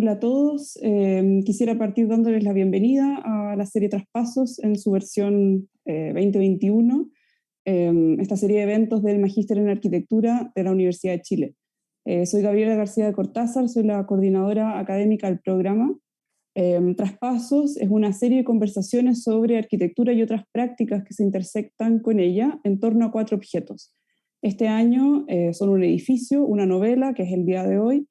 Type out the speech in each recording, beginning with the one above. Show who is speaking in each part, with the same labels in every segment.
Speaker 1: Hola a todos. Quisiera partir dándoles la bienvenida a la serie Traspasos en su versión 2021, esta serie de eventos del Magíster en Arquitectura de la Universidad de Chile. Soy Gabriela García de Cortázar, soy la coordinadora académica del programa. Traspasos es una serie de conversaciones sobre arquitectura y otras prácticas que se intersectan con ella en torno a 4 objetos. Este año son un edificio, una novela, que es el día de hoy,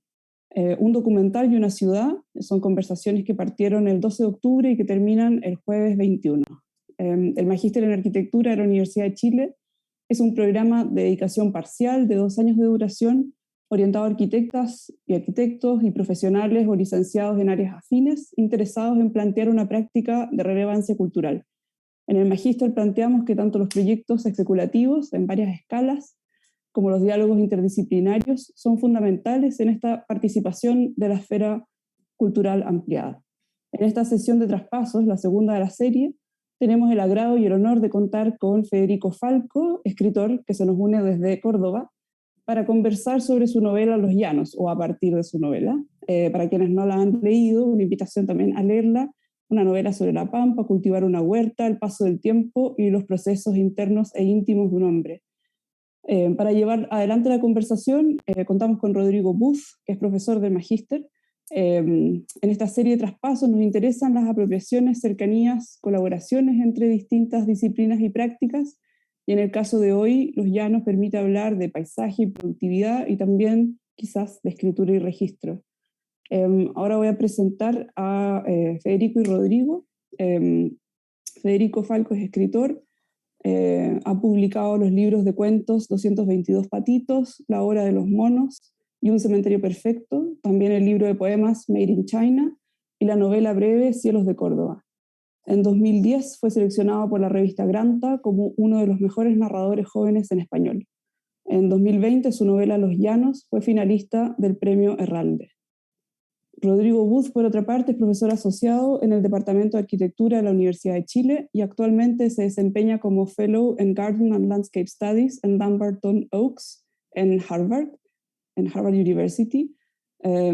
Speaker 1: un documental y una ciudad. Son conversaciones que partieron el 12 de octubre y que terminan el jueves 21. El Magíster en Arquitectura de la Universidad de Chile es un programa de dedicación parcial de 2 años de duración, orientado a arquitectas y arquitectos y profesionales o licenciados en áreas afines interesados en plantear una práctica de relevancia cultural. En el Magíster planteamos que tanto los proyectos especulativos en varias escalas como los diálogos interdisciplinarios son fundamentales en esta participación de la esfera cultural ampliada. En esta sesión de Traspasos, la segunda de la serie, tenemos el agrado y el honor de contar con Federico Falco, escritor que se nos une desde Córdoba, para conversar sobre su novela Los Llanos, o a partir de su novela. Para quienes no la han leído, una invitación también a leerla, una novela sobre la pampa, cultivar una huerta, el paso del tiempo y los procesos internos e íntimos de un hombre. Para llevar adelante la conversación, contamos con Rodrigo Buz, que es profesor del Magíster. En esta serie de Traspasos nos interesan las apropiaciones, cercanías, colaboraciones entre distintas disciplinas y prácticas, y en el caso de hoy, Los Llanos permite hablar de paisaje y productividad, y también quizás de escritura y registro. Ahora voy a presentar a Federico y Rodrigo. Federico Falco es escritor. Ha publicado los libros de cuentos 222 patitos, La hora de los monos y Un cementerio perfecto, también el libro de poemas Made in China y la novela breve Cielos de Córdoba. En 2010 fue seleccionado por la revista Granta como uno de los mejores narradores jóvenes en español. En 2020 su novela Los Llanos fue finalista del premio Herralde. Rodrigo Buz, por otra parte, es profesor asociado en el Departamento de Arquitectura de la Universidad de Chile y actualmente se desempeña como Fellow en Garden and Landscape Studies en Dumbarton Oaks, en Harvard University.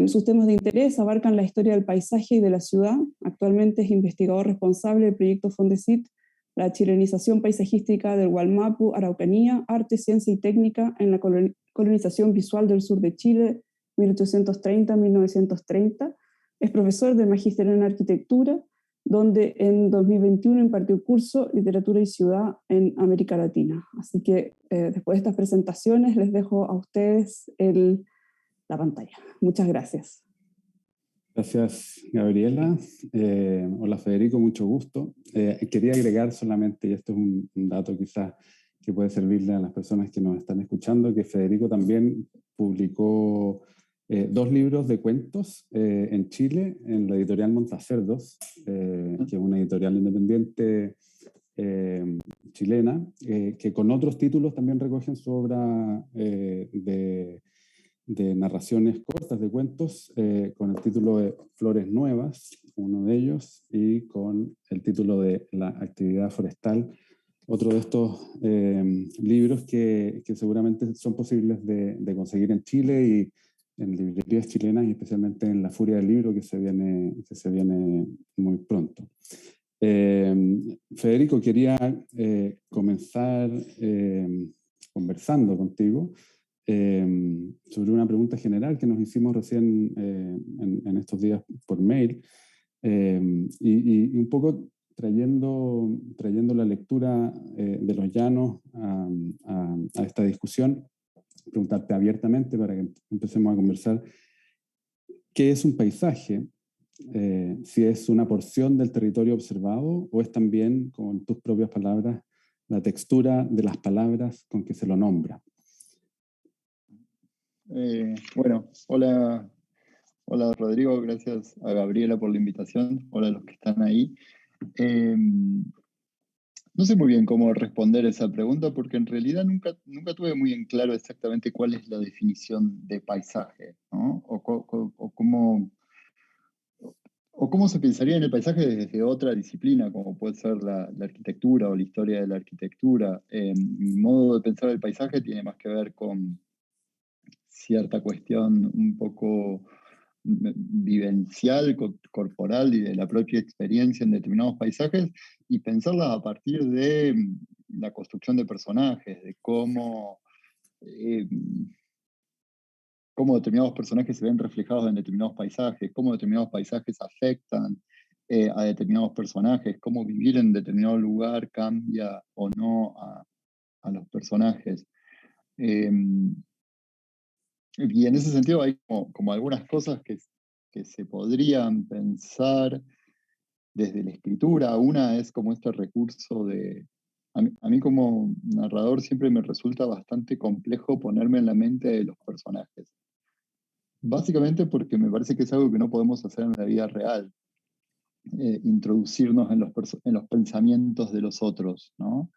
Speaker 1: Sus temas de interés abarcan la historia del paisaje y de la ciudad. Actualmente es investigador responsable del proyecto Fondesit, la chilenización paisajística del Wallmapu, Araucanía, arte, ciencia y técnica en la colonización visual del sur de Chile, 1830-1930, es profesor de Magíster en Arquitectura, donde en 2021 impartió el curso Literatura y Ciudad en América Latina. Así que después de estas presentaciones les dejo a ustedes la pantalla. Muchas gracias.
Speaker 2: Gracias, Gabriela. Hola, Federico, mucho gusto. Quería agregar solamente, y esto es un dato quizás que puede servirle a las personas que nos están escuchando, que Federico también publicó 2 libros de cuentos en Chile, en la editorial Montacerdos, que es una editorial independiente chilena, que con otros títulos también recogen su obra de narraciones cortas de cuentos, con el título de Flores Nuevas, uno de ellos, y con el título de La actividad forestal, otro de estos libros que seguramente son posibles de conseguir en Chile y en librerías chilenas, y especialmente en La Furia del Libro, que se viene muy pronto. Federico, quería comenzar conversando contigo sobre una pregunta general que nos hicimos recién en estos días por mail, y un poco trayendo la lectura de Los Llanos a esta discusión, preguntarte abiertamente para que empecemos a conversar: ¿qué es un paisaje? Si es una porción del territorio observado o es también, con tus propias palabras, la textura de las palabras con que se lo nombra.
Speaker 3: Bueno, hola Rodrigo, gracias a Gabriela por la invitación, hola a los que están ahí. No sé muy bien cómo responder esa pregunta porque en realidad nunca tuve muy en claro exactamente cuál es la definición de paisaje, ¿no? O cómo se pensaría en el paisaje desde otra disciplina, como puede ser la arquitectura o la historia de la arquitectura. Mi modo de pensar el paisaje tiene más que ver con cierta cuestión un poco vivencial, corporal y de la propia experiencia en determinados paisajes y pensarlas a partir de la construcción de personajes, de cómo determinados personajes se ven reflejados en determinados paisajes, cómo determinados paisajes afectan a determinados personajes, cómo vivir en determinado lugar cambia o no a los personajes. Y en ese sentido hay como algunas cosas que se podrían pensar desde la escritura. Una es como este recurso de... A mí como narrador siempre me resulta bastante complejo ponerme en la mente de los personajes. Básicamente porque me parece que es algo que no podemos hacer en la vida real. Introducirnos en los pensamientos de los otros, ¿no?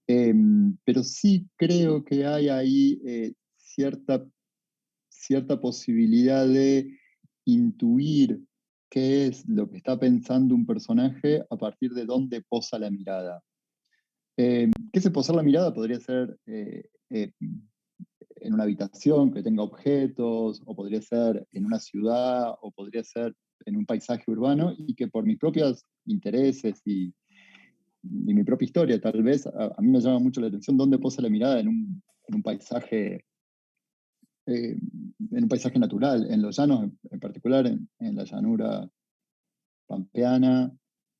Speaker 3: Pero sí creo que hay ahí cierta posibilidad de intuir qué es lo que está pensando un personaje a partir de dónde posa la mirada. ¿Qué es posar la mirada? Podría ser en una habitación que tenga objetos, o podría ser en una ciudad, o podría ser en un paisaje urbano, y que por mis propios intereses y mi propia historia, tal vez, a mí me llama mucho la atención dónde posa la mirada en un paisaje natural, en los llanos, en particular en la llanura pampeana,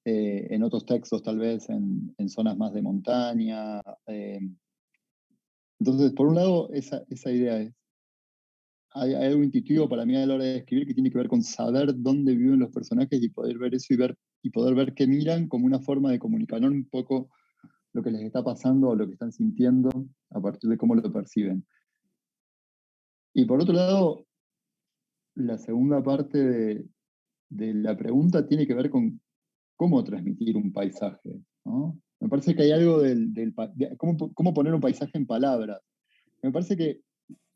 Speaker 3: en otros textos tal vez en zonas más de montaña. Entonces, por un lado, esa idea es, hay algo intuitivo para mí a la hora de escribir que tiene que ver con saber dónde viven los personajes y poder ver eso y poder ver qué miran como una forma de comunicar un poco lo que les está pasando o lo que están sintiendo a partir de cómo lo perciben. Y por otro lado, la segunda parte de la pregunta tiene que ver con cómo transmitir un paisaje, ¿no? Me parece que hay algo de cómo poner un paisaje en palabras. Me parece que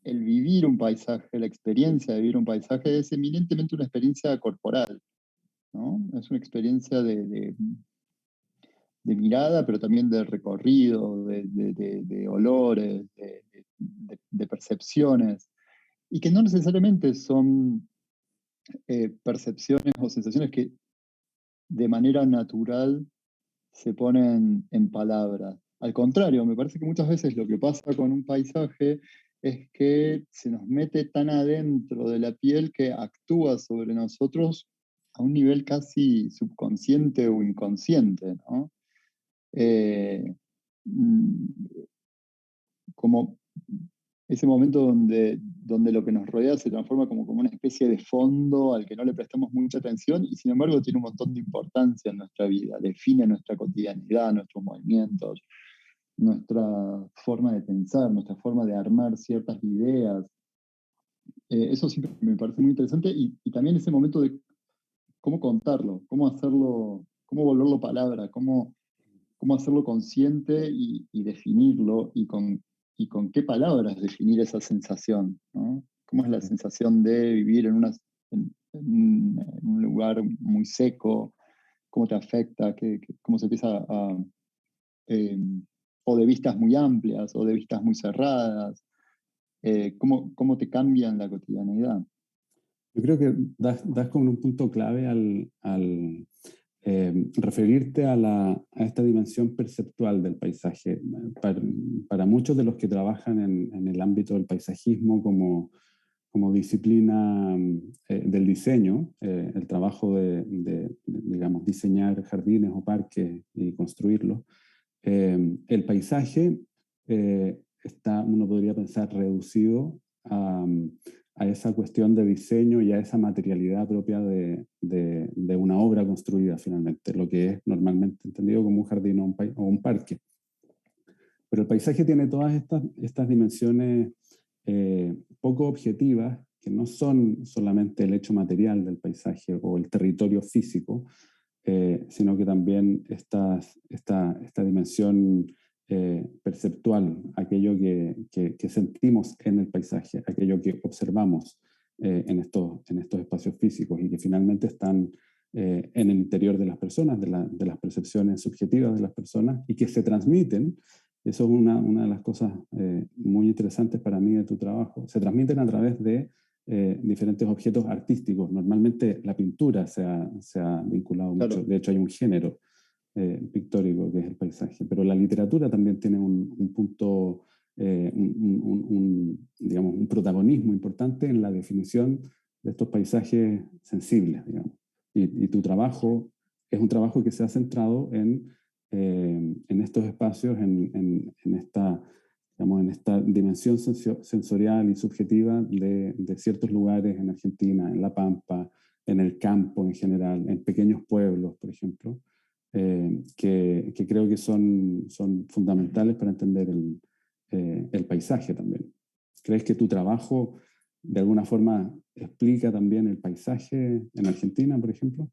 Speaker 3: el vivir un paisaje, la experiencia de vivir un paisaje es eminentemente una experiencia corporal, ¿no? Es una experiencia de mirada, pero también de recorrido, de olores, de percepciones, y que no necesariamente son percepciones o sensaciones que de manera natural se ponen en palabras. Al contrario, me parece que muchas veces lo que pasa con un paisaje es que se nos mete tan adentro de la piel que actúa sobre nosotros a un nivel casi subconsciente o inconsciente, ¿no? Como ese momento donde lo que nos rodea se transforma como una especie de fondo al que no le prestamos mucha atención y sin embargo tiene un montón de importancia en nuestra vida, define nuestra cotidianidad, nuestros movimientos, nuestra forma de pensar, nuestra forma de armar ciertas ideas. Eso siempre me parece muy interesante y también ese momento de cómo contarlo, cómo hacerlo, cómo volverlo palabra, cómo hacerlo consciente y definirlo y con qué palabras definir esa sensación, ¿no? ¿Cómo es la sensación de vivir en un lugar muy seco? ¿Cómo te afecta? ¿Cómo se empieza o de vistas muy amplias o de vistas muy cerradas? ¿Cómo te cambian la cotidianidad?
Speaker 2: Yo creo que das como un punto clave al referirte a esta dimensión perceptual del paisaje. Para muchos de los que trabajan en el ámbito del paisajismo como disciplina del diseño, el trabajo digamos, diseñar jardines o parques y construirlos, el paisaje uno podría pensar, reducido a esa cuestión de diseño y a esa materialidad propia de una obra construida finalmente, lo que es normalmente entendido como un jardín o un parque. Pero el paisaje tiene todas estas dimensiones poco objetivas, que no son solamente el hecho material del paisaje o el territorio físico, sino que también esta dimensión perceptual, aquello que sentimos en el paisaje, aquello que observamos en estos espacios físicos y que finalmente están en el interior de las personas, de las percepciones subjetivas de las personas y que se transmiten. Eso es una de las cosas muy interesantes para mí de tu trabajo. Se transmiten a través de diferentes objetos artísticos. Normalmente la pintura se ha vinculado mucho,
Speaker 3: Claro.
Speaker 2: de hecho hay un género pictórico que es el paisaje, pero la literatura también tiene un punto, digamos, un protagonismo importante en la definición de estos paisajes sensibles, digamos. Y tu trabajo es un trabajo que se ha centrado en estos espacios, en esta, digamos, en esta dimensión sensorial y subjetiva de ciertos lugares en Argentina, en La Pampa, en el campo en general, en pequeños pueblos, por ejemplo, que creo que son fundamentales para entender el paisaje también. ¿Crees que tu trabajo de alguna forma explica también el paisaje en Argentina, por ejemplo?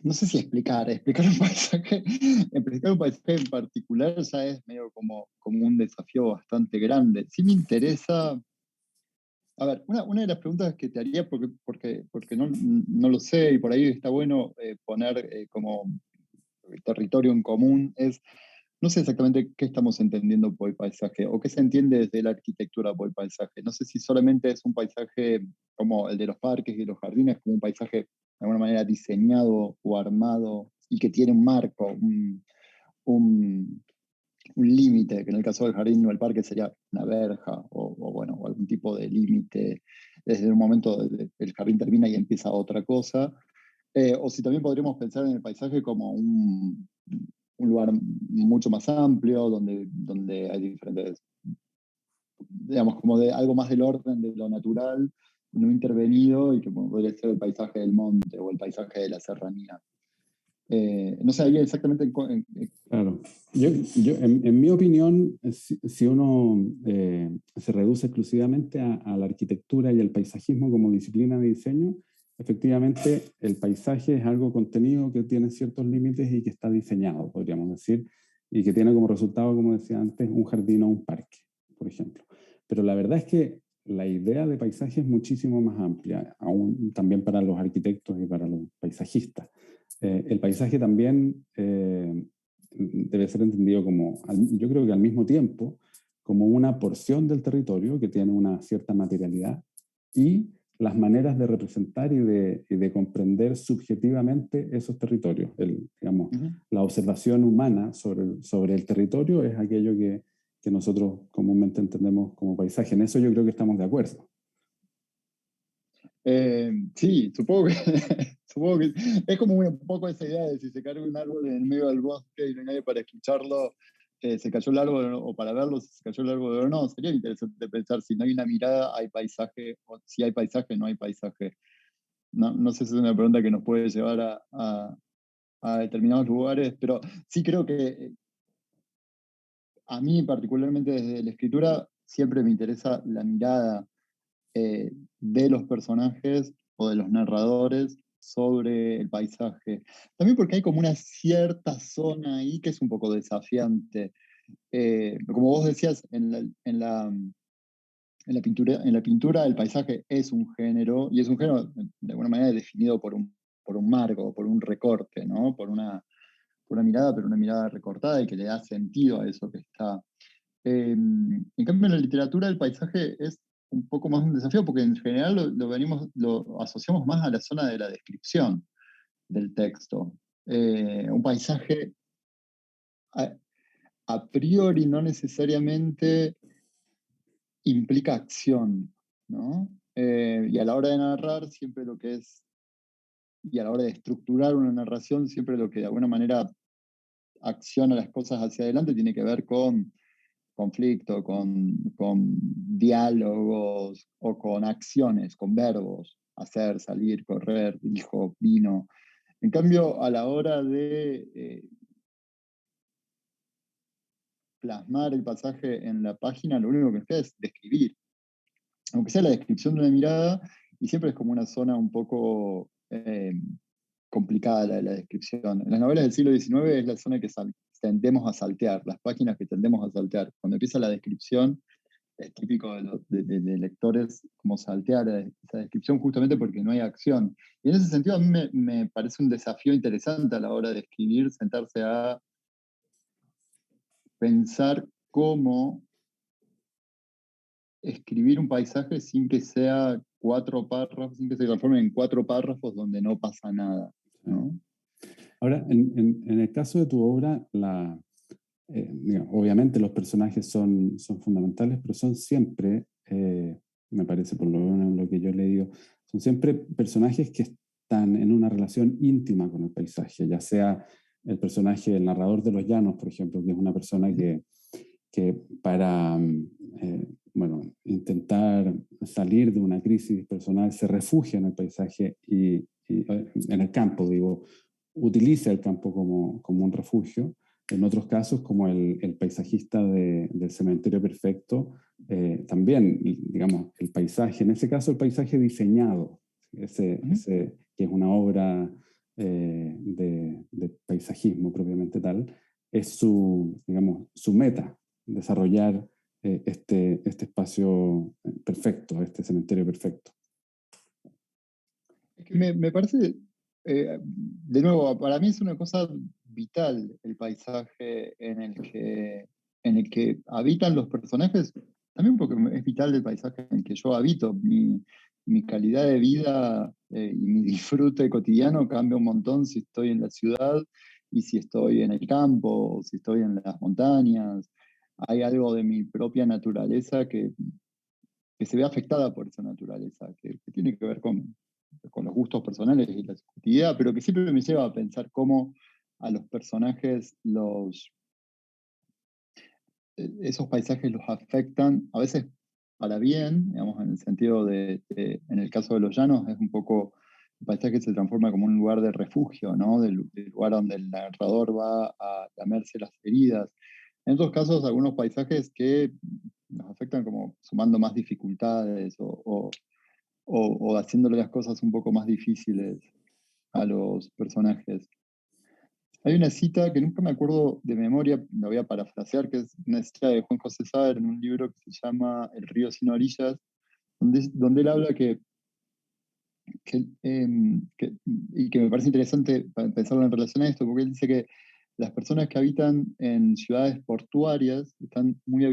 Speaker 3: No sé si explicar explicar un paisaje en particular ya es medio como un desafío bastante grande. Sí me interesa, a ver, una de las preguntas que te haría, porque no lo sé y por ahí está bueno poner como territorio en común, es, no sé exactamente qué estamos entendiendo por el paisaje o qué se entiende desde la arquitectura por el paisaje. No sé si solamente es un paisaje como el de los parques y los jardines, como un paisaje de alguna manera diseñado o armado y que tiene un marco, un, un límite, que en el caso del jardín o el parque sería una verja bueno, o algún tipo de límite. Desde un momento el jardín termina y empieza otra cosa. O si también podríamos pensar en el paisaje como un lugar mucho más amplio, donde hay diferentes, digamos, como de algo más del orden de lo natural, no intervenido, y que podría ser el paisaje del monte o el paisaje de la serranía. No sé, ahí exactamente
Speaker 2: Claro. En mi opinión, si uno se reduce exclusivamente a la arquitectura y el paisajismo como disciplina de diseño, efectivamente el paisaje es algo contenido que tiene ciertos límites y que está diseñado, podríamos decir, y que tiene como resultado, como decía antes, un jardín o un parque, por ejemplo. Pero la verdad es que la idea de paisaje es muchísimo más amplia, aún también para los arquitectos y para los paisajistas. El paisaje también debe ser entendido como, yo creo que al mismo tiempo, como una porción del territorio que tiene una cierta materialidad y las maneras de representar y de comprender subjetivamente esos territorios. Digamos, la observación humana sobre el territorio es aquello que nosotros comúnmente entendemos como paisaje. En eso yo creo que estamos de acuerdo.
Speaker 3: Sí, supongo que, supongo que es como un poco esa idea de si se cae un árbol en el medio del bosque y no hay nadie para escucharlo, se cayó el árbol o para verlo, si se cayó el árbol o no. Sería interesante pensar si no hay una mirada, hay paisaje, o si hay paisaje, no hay paisaje. No sé si es una pregunta que nos puede llevar a determinados lugares, pero sí creo que a mí particularmente desde la escritura siempre me interesa la mirada de los personajes o de los narradores sobre el paisaje. También porque hay como una cierta zona ahí que es un poco desafiante. Como vos decías, en la pintura el paisaje es un género, y es un género de alguna manera definido por un marco, por un recorte, ¿no? Por una mirada, pero una mirada recortada y que le da sentido a eso que está. En cambio, en la literatura el paisaje es un poco más un desafío porque en general lo asociamos más a la zona de la descripción del texto. Un paisaje a, a priori no necesariamente implica acción, ¿no? Y a la hora de narrar, siempre lo que es, y a la hora de estructurar una narración, siempre lo que de alguna manera acciona las cosas hacia adelante tiene que ver con conflicto, con diálogos o con acciones, con verbos, hacer, salir, correr, dijo, vino. En cambio, a la hora de plasmar el pasaje en la página, lo único que nos queda es describir, aunque sea la descripción de una mirada, y siempre es como una zona un poco complicada la descripción. En las novelas del siglo XIX es la zona que tendemos a saltear, las páginas que tendemos a saltear. Cuando empieza la descripción, es típico de lectores como saltear esa descripción justamente porque no hay acción. Y en ese sentido a mí me parece un desafío interesante a la hora de escribir, sentarse a pensar cómo escribir un paisaje sin que sea 4 párrafos, sin que se transforme en 4 párrafos donde no pasa nada, ¿no?
Speaker 2: Ahora, en el caso de tu obra, digamos, obviamente los personajes son fundamentales, pero son siempre, me parece por lo menos en lo que yo he leído, son siempre personajes que están en una relación íntima con el paisaje, ya sea el personaje, el narrador de los llanos, por ejemplo, que es una persona que para bueno, intentar salir de una crisis personal se refugia en el paisaje y en el campo, digo, utiliza el campo como un refugio. En otros casos, como el paisajista del Cementerio Perfecto, también, digamos, el paisaje, en ese caso el paisaje diseñado, que es una obra de paisajismo propiamente tal, es digamos, su meta, desarrollar este espacio perfecto, este cementerio perfecto.
Speaker 3: Es que me parece, de nuevo, para mí es una cosa vital el paisaje en el que habitan los personajes, también porque es vital el paisaje en el que yo habito. Mi calidad de vida y mi disfrute cotidiano cambia un montón si estoy en la ciudad y si estoy en el campo, o si estoy en las montañas. Hay algo de mi propia naturaleza que se ve afectada por esa naturaleza, que tiene que ver con los gustos personales y la subjetividad, pero que siempre me lleva a pensar cómo a los personajes esos paisajes los afectan, a veces para bien, digamos, en el sentido en el caso de los llanos, es un poco, el paisaje se transforma como un lugar de refugio, ¿no? Del lugar donde el narrador va a lamerse las heridas. En otros casos, algunos paisajes que nos afectan como sumando más dificultades o haciéndole las cosas un poco más difíciles a los personajes. Hay una cita que nunca me acuerdo de memoria, la voy a parafrasear, que es una cita de Juan José Saer en un libro que se llama El río sin orillas, donde él habla y que me parece interesante pensarlo en relación a esto, porque él dice que las personas que habitan en ciudades portuarias están muy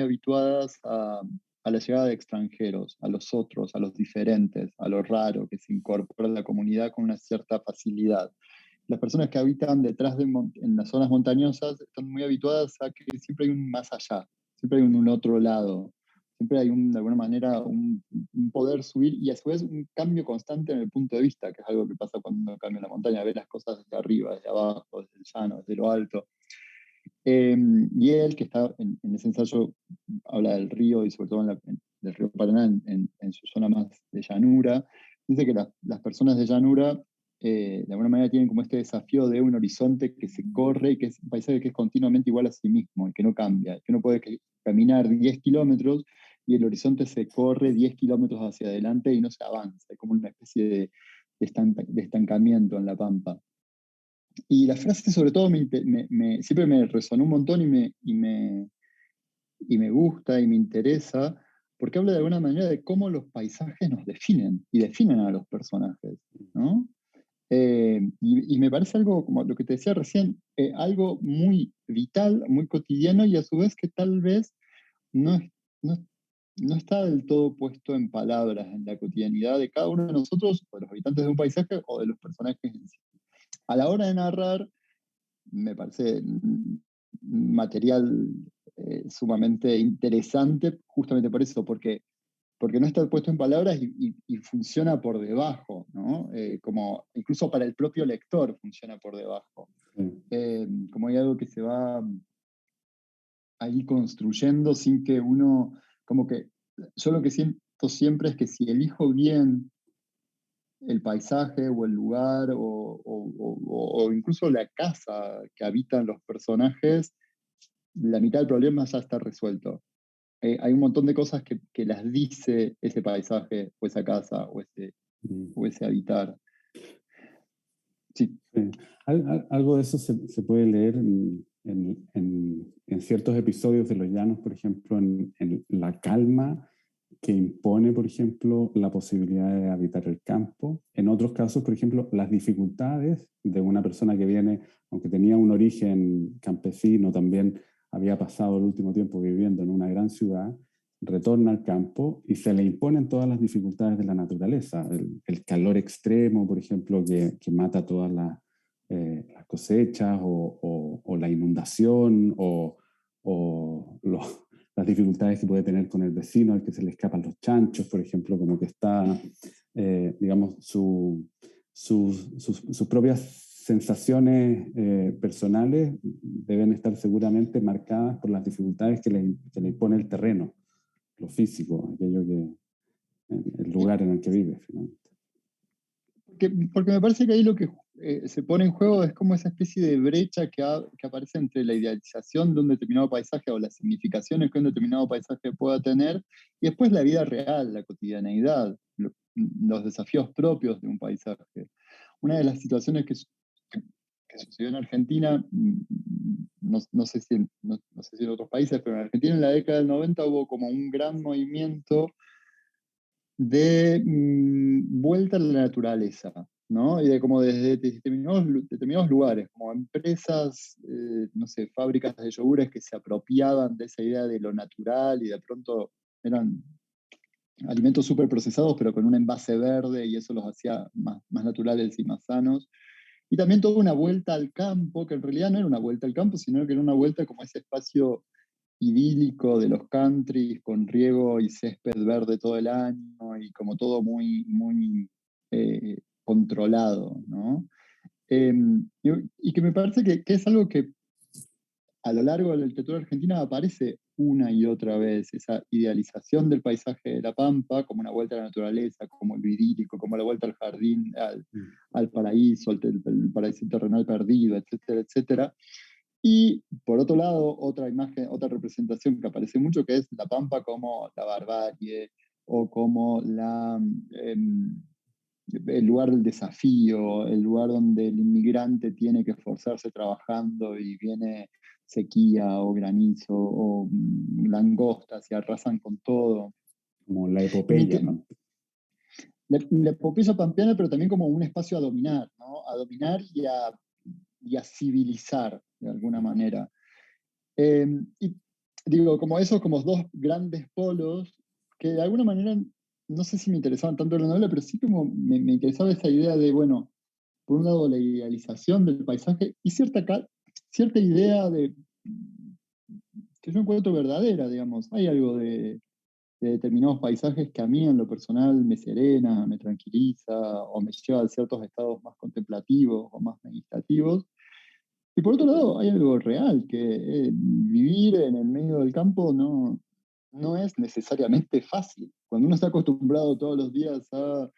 Speaker 3: habituadas a la llegada de extranjeros, a los otros, a los diferentes, a lo raro que se incorpora a la comunidad con una cierta facilidad. Las personas que habitan en las zonas montañosas están muy habituadas a que siempre hay un más allá, siempre hay un otro lado, siempre hay de alguna manera un poder subir y a su vez un cambio constante en el punto de vista, que es algo que pasa cuando uno cambia la montaña, ve las cosas desde arriba, desde abajo, desde el llano, desde lo alto. Y él, que está en ese ensayo, habla del río y sobre todo del río Paraná en su zona más de llanura, dice que las personas de llanura de alguna manera tienen como este desafío de un horizonte que se corre y que es un paisaje que es continuamente igual a sí mismo y que no cambia, que uno puede caminar 10 kilómetros y el horizonte se corre 10 kilómetros hacia adelante y no se avanza, es como una especie de estancamiento en la pampa. Y la frase sobre todo siempre me resonó un montón y me gusta y me interesa, porque habla de alguna manera de cómo los paisajes nos definen y definen a los personajes, ¿no? Y me parece algo, como lo que te decía recién, algo muy vital, muy cotidiano y a su vez que tal vez no, no, no está del todo puesto en palabras en la cotidianidad de cada uno de nosotros, o de los habitantes de un paisaje o de los personajes en sí. A la hora de narrar, me parece material sumamente interesante, justamente por eso, porque no está puesto en palabras y funciona por debajo, ¿no? Como incluso para el propio lector funciona por debajo. Como hay algo que se va ahí construyendo sin que uno, como que yo lo que siento siempre es que si elijo bien el paisaje o el lugar o incluso la casa que habitan los personajes, la mitad del problema ya está resuelto. Hay un montón de cosas que las dice ese paisaje o esa casa o ese habitar. Sí.
Speaker 2: Algo de eso se puede leer en ciertos episodios de Los Llanos, por ejemplo, en la calma que impone, por ejemplo, la posibilidad de habitar el campo. En otros casos, por ejemplo, las dificultades de una persona que viene, aunque tenía un origen campesino, también había pasado el último tiempo viviendo en una gran ciudad retorna al campo y se le imponen todas las dificultades de la naturaleza. El calor extremo, por ejemplo, que mata todas las cosechas, o la inundación, las dificultades que puede tener con el vecino al que se le escapan los chanchos, por ejemplo, como que está, digamos, sus propias sensaciones personales deben estar seguramente marcadas por las dificultades que le impone el terreno, lo físico, el lugar en el que vive, finalmente.
Speaker 3: Porque me parece que ahí lo que se pone en juego es como esa especie de brecha que aparece entre la idealización de un determinado paisaje o las significaciones que un determinado paisaje pueda tener, y después la vida real, la cotidianeidad, los desafíos propios de un paisaje. Una de las situaciones que sucedió en Argentina, no sé si en otros países, pero en Argentina en la década del 90 hubo como un gran movimiento de vuelta a la naturaleza, ¿no? Y de como desde determinados lugares, como empresas, no sé, fábricas de yogures que se apropiaban de esa idea de lo natural y de pronto eran alimentos súper procesados pero con un envase verde y eso los hacía más naturales y más sanos. Y también toda una vuelta al campo, que en realidad no era una vuelta al campo, sino que era una vuelta como ese espacio idílico de los countries, con riego y césped verde todo el año, y como todo muy, muy controlado, ¿no? Y que me parece que es algo que a lo largo de la literatura argentina aparece una y otra vez, esa idealización del paisaje de la Pampa como una vuelta a la naturaleza, como lo idílico, como la vuelta al jardín, al paraíso, el paraíso terrenal perdido, etcétera, etcétera. Y por otro lado, otra imagen, otra representación que aparece mucho, que es la Pampa como la barbarie, o como el lugar del desafío, el lugar donde el inmigrante tiene que esforzarse trabajando y viene sequía o granizo o langostas y arrasan con todo.
Speaker 2: Como la epopeya, ¿no?
Speaker 3: La epopeya pampeana, pero también como un espacio a dominar, ¿no? A dominar y a civilizar de alguna manera. Y digo, como esos como dos grandes polos que de alguna manera no sé si me interesaban tanto la novela, pero sí como me interesaba esa idea de, bueno, por un lado la idealización del paisaje y cierta idea que yo encuentro verdadera, digamos. Hay algo de determinados paisajes que a mí en lo personal me serena, me tranquiliza o me lleva a ciertos estados más contemplativos o más meditativos. Y por otro lado, hay algo real, que vivir en el medio del campo no es necesariamente fácil. Cuando uno está acostumbrado todos los días a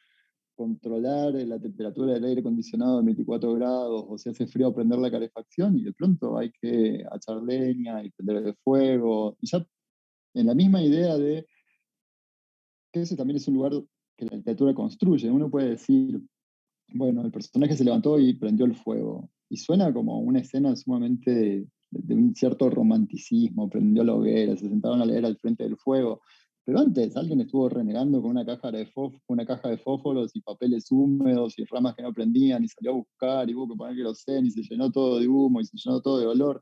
Speaker 3: controlar la temperatura del aire acondicionado en 24 grados, o si hace frío prender la calefacción, y de pronto hay que echar leña y prender el fuego, y ya en la misma idea de que ese también es un lugar que la literatura construye. Uno puede decir, bueno, el personaje se levantó y prendió el fuego. Y suena como una escena sumamente de un cierto romanticismo. Prendió la hoguera, se sentaron a leer al frente del fuego. Pero antes alguien estuvo renegando con una caja de fósforos y papeles húmedos y ramas que no prendían, y salió a buscar y hubo que poner queroseno y se llenó todo de humo y se llenó todo de olor.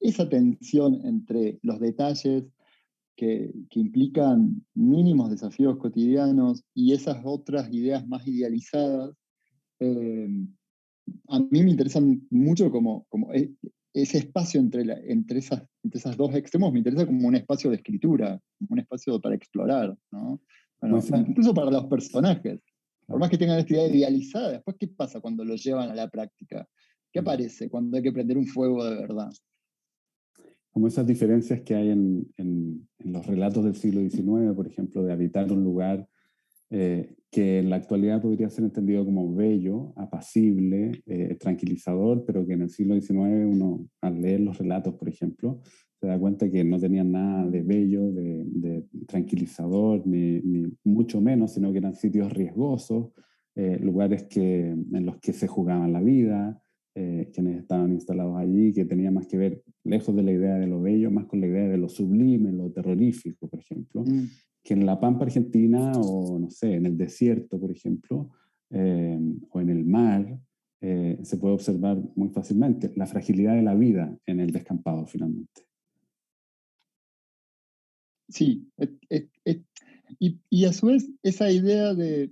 Speaker 3: Esa tensión entre los detalles que implican mínimos desafíos cotidianos y esas otras ideas más idealizadas, eh, a mí me interesan mucho como ese espacio entre esas dos extremos, me interesa como un espacio de escritura, como un espacio para explorar, ¿no? Bueno, incluso para los personajes. Por más que tengan esta idea idealizada, después, ¿qué pasa cuando lo llevan a la práctica? ¿Qué aparece cuando hay que prender un fuego de verdad?
Speaker 2: Como esas diferencias que hay en los relatos del siglo XIX, por ejemplo, de habitar un lugar que en la actualidad podría ser entendido como bello, apacible, tranquilizador, pero que en el siglo XIX uno, al leer los relatos, por ejemplo, se da cuenta que no tenían nada de bello, de tranquilizador, ni mucho menos, sino que eran sitios riesgosos, lugares en los que se jugaban la vida, quienes estaban instalados allí, que tenía más que ver, lejos de la idea de lo bello, más con la idea de lo sublime, lo terrorífico, por ejemplo, que en la Pampa Argentina, o no sé, en el desierto, por ejemplo, o en el mar, se puede observar muy fácilmente la fragilidad de la vida en el descampado, finalmente.
Speaker 3: sí, y a su vez esa idea de,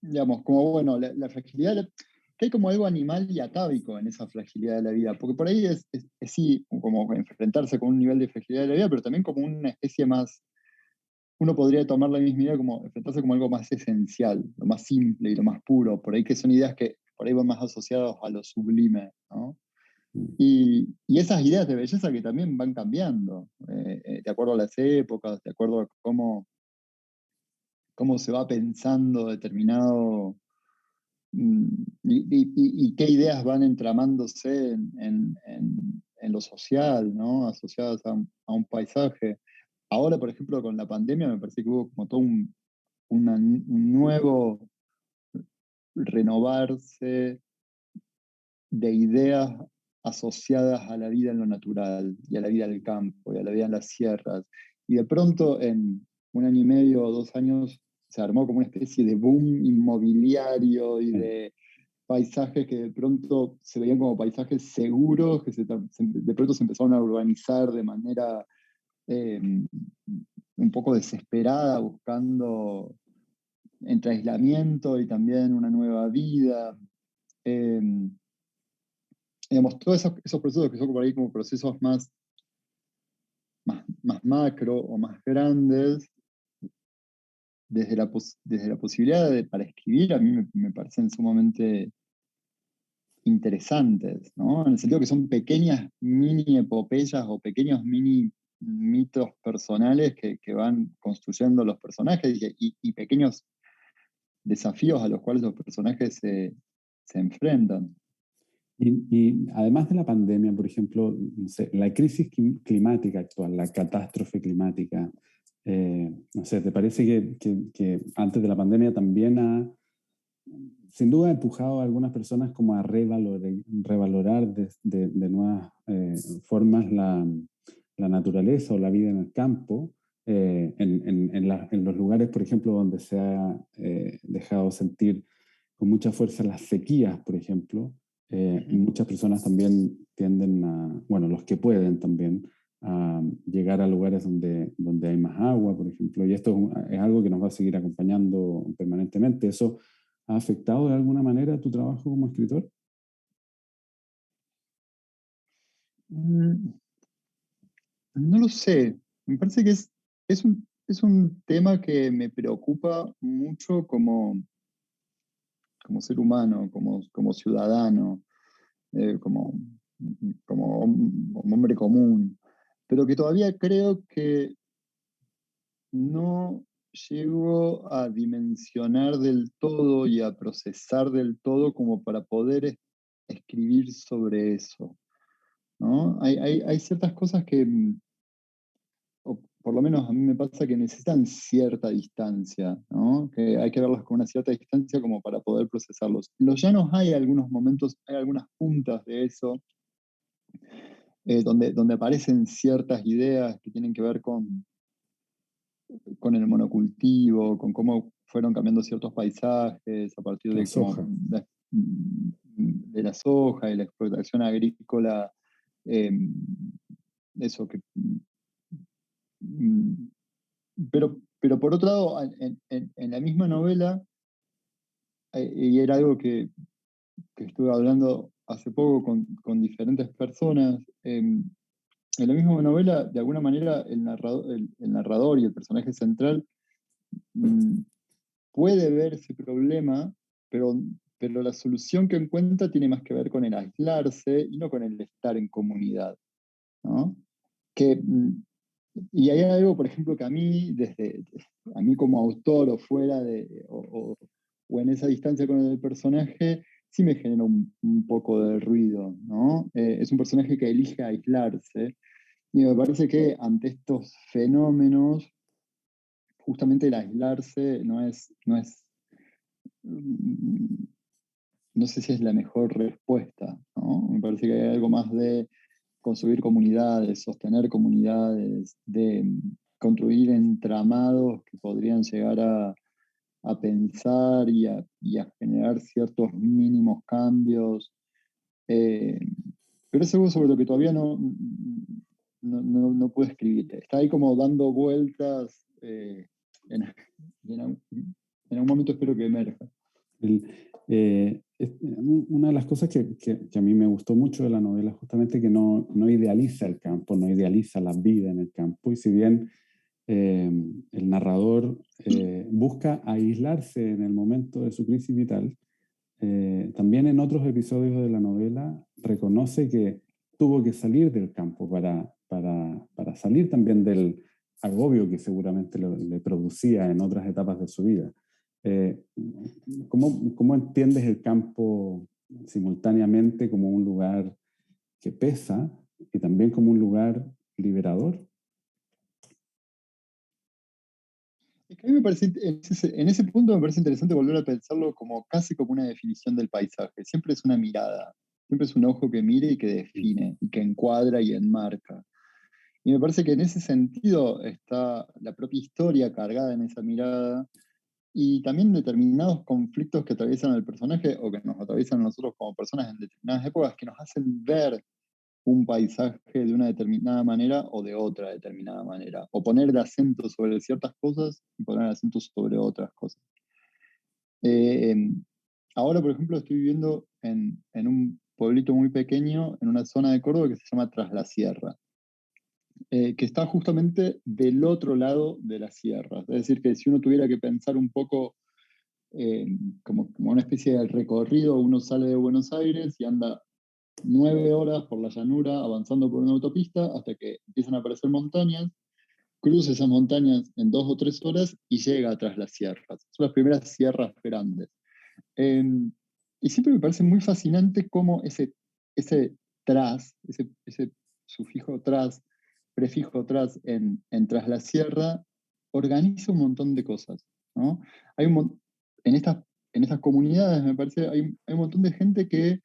Speaker 3: digamos, como bueno, la fragilidad, que hay como algo animal y atávico en esa fragilidad de la vida, porque por ahí es sí, como enfrentarse con un nivel de fragilidad de la vida, pero también como una especie más, uno podría tomar la misma idea como enfrentarse como algo más esencial, lo más simple y lo más puro, por ahí que son ideas que por ahí van más asociadas a lo sublime, ¿no? Y esas ideas de belleza que también van cambiando, de acuerdo a las épocas, de acuerdo a cómo se va pensando determinado, y qué ideas van entramándose en lo social, ¿no? Asociadas a un paisaje. Ahora, por ejemplo, con la pandemia me parece que hubo como todo un nuevo renovarse de ideas asociadas a la vida en lo natural y a la vida del campo y a la vida en las sierras. Y de pronto en un año y medio o 2 años se armó como una especie de boom inmobiliario y
Speaker 2: Sí.
Speaker 3: de paisajes que de pronto se veían como paisajes seguros, que de pronto se empezaron a urbanizar de manera eh, un poco desesperada, buscando entre aislamiento y también una nueva vida. Eh, digamos, todos esos procesos que son por ahí como procesos más macro o más grandes, desde la posibilidad para escribir, a mí me parecen sumamente interesantes, ¿no? En el sentido que son pequeñas mini epopeyas o pequeños mini mitos personales que van construyendo los personajes y pequeños desafíos a los cuales los personajes se enfrentan.
Speaker 2: Y además de la pandemia, por ejemplo, no sé, la crisis climática actual, la catástrofe climática, no sé, ¿te parece que antes de la pandemia también sin duda ha empujado a algunas personas como a revalorar de nuevas formas la naturaleza o la vida en el campo, en los lugares, por ejemplo, donde se ha dejado sentir con mucha fuerza las sequías, por ejemplo? Muchas personas también tienden bueno, los que pueden también, a llegar a lugares donde hay más agua, por ejemplo, y esto es algo que nos va a seguir acompañando permanentemente. ¿Eso ha afectado de alguna manera tu trabajo como escritor?
Speaker 3: Mm, No lo sé. Me parece que es un tema que me preocupa mucho como ser humano, como ciudadano, como, como hombre común, pero que todavía creo que no llego a dimensionar del todo y a procesar del todo como para poder escribir sobre eso, ¿no? Hay ciertas cosas que, o por lo menos a mí me pasa que necesitan cierta distancia, ¿no? Que hay que verlas con una cierta distancia como para poder procesarlos. En los llanos hay algunos momentos, hay algunas puntas de eso, donde aparecen ciertas ideas que tienen que ver con el monocultivo, con cómo fueron cambiando ciertos paisajes a partir
Speaker 2: La
Speaker 3: de, como,
Speaker 2: soja.
Speaker 3: de la soja y la explotación agrícola, eh, eso que... mm, pero por otro lado, en la misma novela, y era algo que estuve hablando hace poco con diferentes personas, en la misma novela, de alguna manera, el narrador y el personaje central mm, puede ver ese problema, pero, pero la solución que encuentra tiene más que ver con el aislarse y no con el estar en comunidad, ¿no? Que, y hay algo, por ejemplo, que a mí, a mí como autor o fuera o en esa distancia con el personaje, sí me genera un poco de ruido, ¿no? Es un personaje que elige aislarse y me parece que ante estos fenómenos, justamente el aislarse mm, no sé si es la mejor respuesta, ¿no? Me parece que hay algo más de construir comunidades, sostener comunidades, de construir entramados que podrían llegar a pensar y a generar ciertos mínimos cambios. Eh, pero es algo sobre lo que todavía no puedo escribir. Está ahí como dando vueltas y en algún momento espero que emerja.
Speaker 2: Una de las cosas que a mí me gustó mucho de la novela es justamente que no idealiza el campo, no idealiza la vida en el campo, y si bien el narrador busca aislarse en el momento de su crisis vital, también en otros episodios de la novela reconoce que tuvo que salir del campo para salir también del agobio que seguramente le producía en otras etapas de su vida. ¿Cómo entiendes el campo simultáneamente como un lugar que pesa y también como un lugar liberador?
Speaker 3: Es que a mí me parece, en ese punto me parece interesante volver a pensarlo como casi como una definición del paisaje. Siempre es una mirada, siempre es un ojo que mire y que define, y que encuadra y enmarca. Y me parece que en ese sentido está la propia historia cargada en esa mirada, y también determinados conflictos que atraviesan al personaje o que nos atraviesan a nosotros como personas en determinadas épocas, que nos hacen ver un paisaje de una determinada manera o de otra determinada manera, o poner el acento sobre ciertas cosas y poner el acento sobre otras cosas. Eh, Ahora, por ejemplo, estoy viviendo en un pueblito muy pequeño, en una zona de Córdoba que se llama Tras la Sierra, que está justamente del otro lado de la sierra. Es decir, que si uno tuviera que pensar un poco como una especie de recorrido, uno sale de Buenos Aires y anda 9 horas por la llanura avanzando por una autopista hasta que empiezan a aparecer montañas, cruza esas montañas en 2 o 3 horas y llega tras las sierras. Son las primeras sierras grandes. Eh, y siempre me parece muy fascinante cómo ese tras, ese sufijo tras, prefijo tras en tras la sierra, organiza un montón de cosas, ¿no? Hay en estas comunidades, me parece, hay un montón de gente que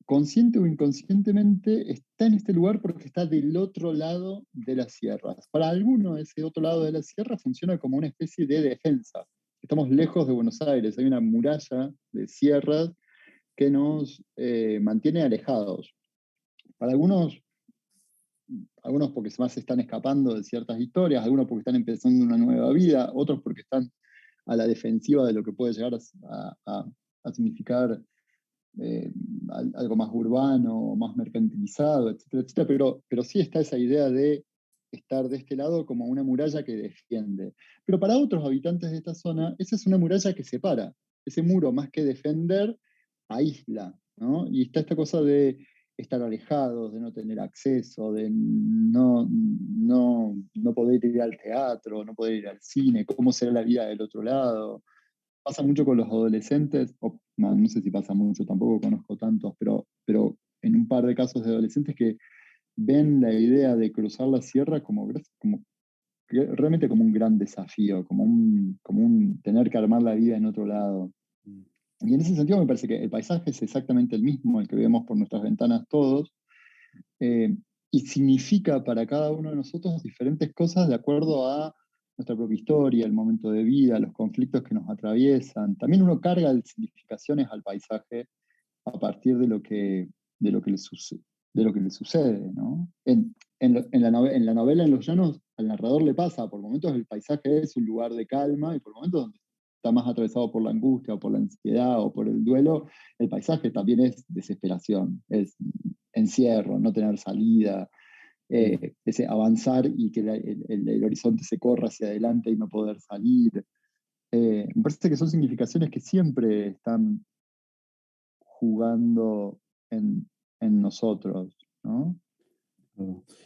Speaker 3: consciente o inconscientemente está en este lugar porque está del otro lado de las sierras. Para algunos, ese otro lado de la sierra funciona como una especie de defensa. Estamos lejos de Buenos Aires, hay una muralla de sierras que nos mantiene alejados. Para algunos porque más se están escapando de ciertas historias, algunos porque están empezando una nueva vida, otros porque están a la defensiva de lo que puede llegar a significar algo más urbano, más mercantilizado, etcétera, etcétera, pero sí está esa idea de estar de este lado como una muralla que defiende. Pero para otros habitantes de esta zona, esa es una muralla que separa. Ese muro, más que defender, aísla, ¿no? Y está esta cosa de estar alejados, de no tener acceso, de no poder ir al teatro, no poder ir al cine, cómo será la vida del otro lado. Pasa mucho con los adolescentes, no sé si pasa mucho, tampoco conozco tantos, pero en un par de casos de adolescentes que ven la idea de cruzar la sierra realmente como un gran desafío, como un tener que armar la vida en otro lado. Y en ese sentido me parece que el paisaje es exactamente el mismo, el que vemos por nuestras ventanas todos, y significa para cada uno de nosotros diferentes cosas de acuerdo a nuestra propia historia, el momento de vida, los conflictos que nos atraviesan. También uno carga de significaciones al paisaje a partir de lo que le sucede, ¿no? En la novela En los Llanos, al narrador le pasa, por momentos el paisaje es un lugar de calma y por momentos donde está más atravesado por la angustia o por la ansiedad o por el duelo, el paisaje también es desesperación, es encierro, no tener salida, ese avanzar y que el horizonte se corra hacia adelante y no poder salir. Me parece que son significaciones que siempre están jugando en nosotros, ¿no?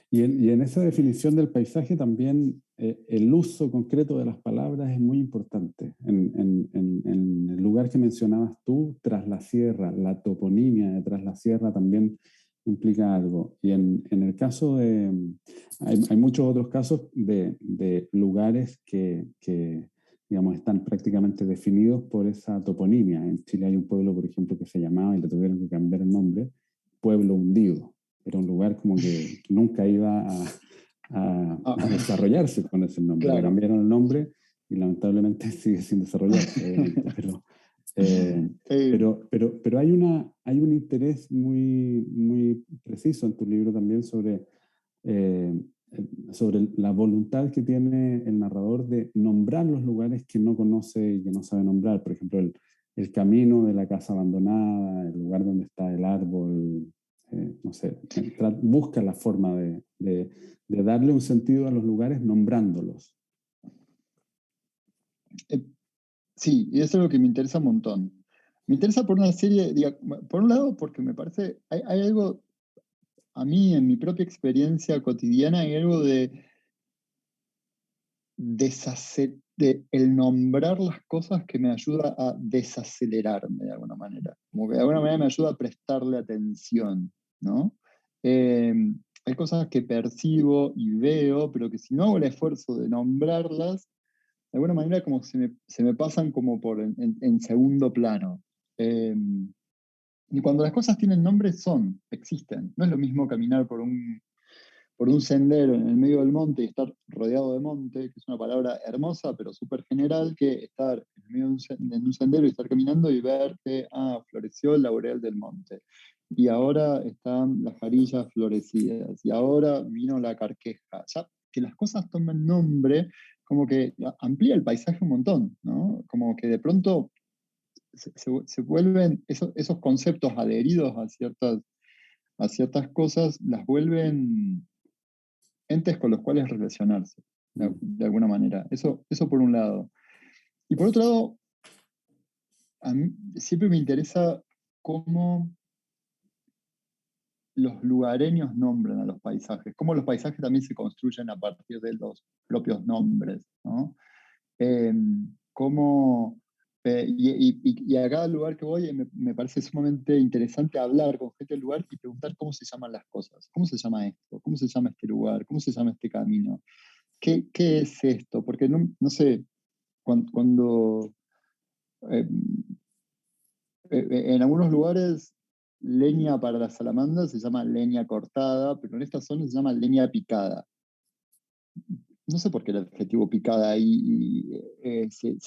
Speaker 2: Y en esa definición del paisaje también el uso concreto de las palabras es muy importante. En el lugar que mencionabas tú, Tras la Sierra, la toponimia de Tras la Sierra también implica algo. Y en el caso de... Hay muchos otros casos de lugares que, digamos, están prácticamente definidos por esa toponimia. En Chile hay un pueblo, por ejemplo, que se llamaba, y le tuvieron que cambiar el nombre, Pueblo Hundido. Era un lugar como que nunca iba a desarrollarse con ese nombre.
Speaker 3: Claro.
Speaker 2: Le cambiaron el nombre y lamentablemente sigue sin desarrollarse, obviamente. Pero hay un interés muy, muy preciso en tu libro también sobre sobre la voluntad que tiene el narrador de nombrar los lugares que no conoce y que no sabe nombrar. Por ejemplo, el camino de la casa abandonada, el lugar donde está el árbol, no sé, busca la forma de darle un sentido a los lugares nombrándolos.
Speaker 3: Sí, y eso es lo que me interesa un montón. Me interesa por una serie, por un lado, porque me parece, hay algo, a mí en mi propia experiencia cotidiana, hay algo de el nombrar las cosas que me ayuda a desacelerarme de alguna manera. Como que de alguna manera me ayuda a prestarle atención, ¿no? Hay cosas que percibo y veo, pero que si no hago el esfuerzo de nombrarlas, de alguna manera como se me pasan como en segundo plano. Y cuando las cosas tienen nombre, existen. No es lo mismo caminar por un sendero en el medio del monte y estar rodeado de monte, que es una palabra hermosa, pero súper general, que estar en el medio de un sendero y estar caminando y ver que floreció el laurel del monte. Y ahora están las jarillas florecidas. Y ahora vino la carqueja. Ya que las cosas toman nombre, como que amplía el paisaje un montón, ¿no? Como que de pronto se vuelven esos conceptos adheridos a ciertas cosas, las vuelven entes con los cuales relacionarse, de alguna manera. Eso por un lado. Y por otro lado, a mí siempre me interesa cómo los lugareños nombran a los paisajes, cómo los paisajes también se construyen a partir de los propios nombres, ¿no? Y a cada lugar que voy me parece sumamente interesante hablar con gente del lugar y preguntar cómo se llaman las cosas, cómo se llama esto, cómo se llama este lugar, cómo se llama este camino. ¿Qué es esto? Porque no sé, cuando eh, en algunos lugares leña para la salamandra se llama leña cortada, pero en esta zona se llama leña picada. No sé por qué el adjetivo picada ahí se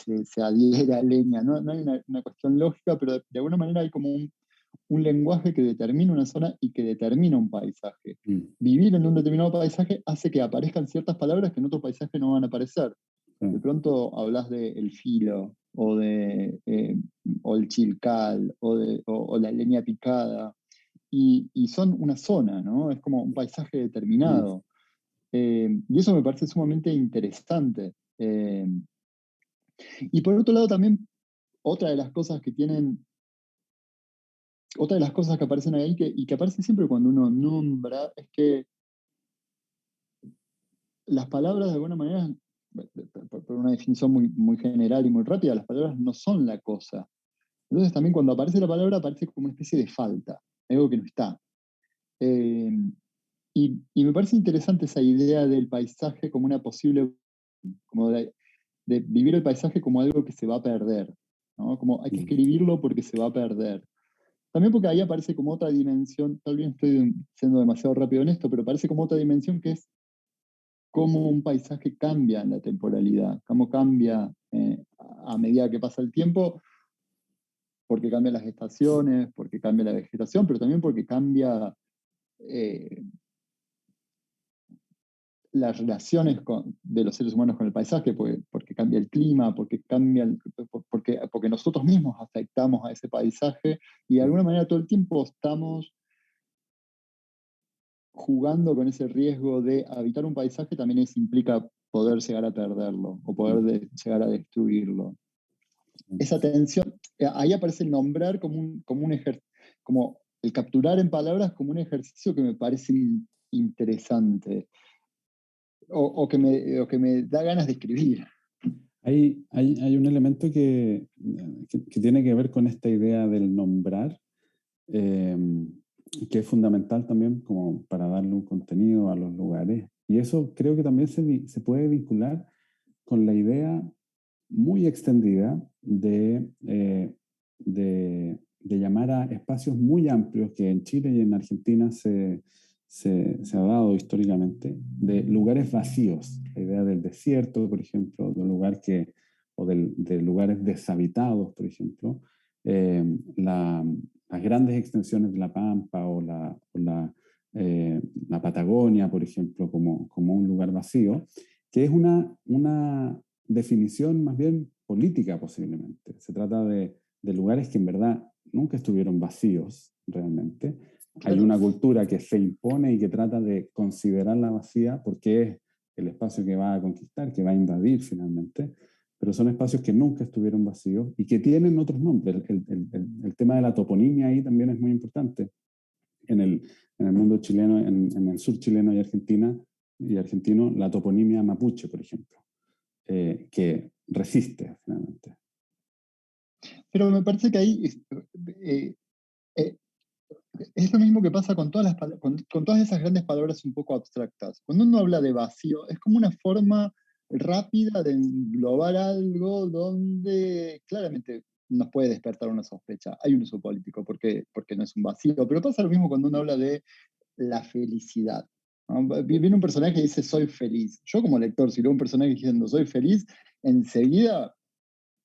Speaker 3: adhiere a leña, no hay una cuestión lógica, pero de alguna manera hay como un lenguaje que determina una zona y que determina un paisaje. Vivir en un determinado paisaje hace que aparezcan ciertas palabras que en otro paisaje no van a aparecer. De pronto hablas de el filo, o el chilcal, o la leña picada, y son una zona, ¿no? Es como un paisaje determinado. Y eso me parece sumamente interesante. Y por otro lado también, otra de las cosas que aparecen ahí y que aparece siempre cuando uno nombra es que las palabras de alguna manera, por una definición muy, muy general y muy rápida, las palabras no son la cosa. Entonces también cuando aparece la palabra aparece como una especie de falta, algo que no está. Y me parece interesante esa idea del paisaje como una posible, como de vivir el paisaje como algo que se va a perder, ¿no? Como hay que escribirlo porque se va a perder. También porque ahí aparece como otra dimensión, tal vez estoy siendo demasiado rápido en esto, pero parece como otra dimensión que es cómo un paisaje cambia en la temporalidad, cómo cambia a medida que pasa el tiempo, porque cambian las estaciones, porque cambia la vegetación, pero también porque cambia las relaciones de los seres humanos con el paisaje, porque cambia el clima, porque nosotros mismos afectamos a ese paisaje y de alguna manera todo el tiempo estamos jugando con ese riesgo de habitar un paisaje, también eso implica poder llegar a perderlo o poder llegar a destruirlo. Esa tensión, ahí aparece el nombrar como el capturar en palabras como un ejercicio que me parece interesante. O que me da ganas de escribir.
Speaker 2: Hay un elemento que tiene que ver con esta idea del nombrar, que es fundamental también como para darle un contenido a los lugares. Y eso creo que también se puede vincular con la idea muy extendida de llamar a espacios muy amplios que en Chile y en Argentina se ha dado históricamente, de lugares vacíos. La idea del desierto, por ejemplo, de un lugar de lugares deshabitados, por ejemplo. Las grandes extensiones de la Pampa o la Patagonia, por ejemplo, como un lugar vacío, que es una definición más bien política posiblemente. Se trata de lugares que en verdad nunca estuvieron vacíos realmente.
Speaker 3: Claro.
Speaker 2: Hay una cultura que se impone y que trata de considerarla vacía porque es el espacio que va a conquistar, que va a invadir finalmente, pero son espacios que nunca estuvieron vacíos y que tienen otros nombres. El tema de la toponimia ahí también es muy importante. En el mundo chileno, en el sur chileno y argentino, la toponimia mapuche, por ejemplo, que resiste finalmente.
Speaker 3: Pero me parece que ahí es lo mismo que pasa con todas, con todas esas grandes palabras un poco abstractas. Cuando uno habla de vacío, es como una forma rápida de englobar algo donde claramente nos puede despertar una sospecha. Hay un uso político, porque no es un vacío. Pero pasa lo mismo cuando uno habla de la felicidad, ¿no? Viene un personaje y dice, soy feliz. Yo como lector, si leo un personaje diciendo, soy feliz, enseguida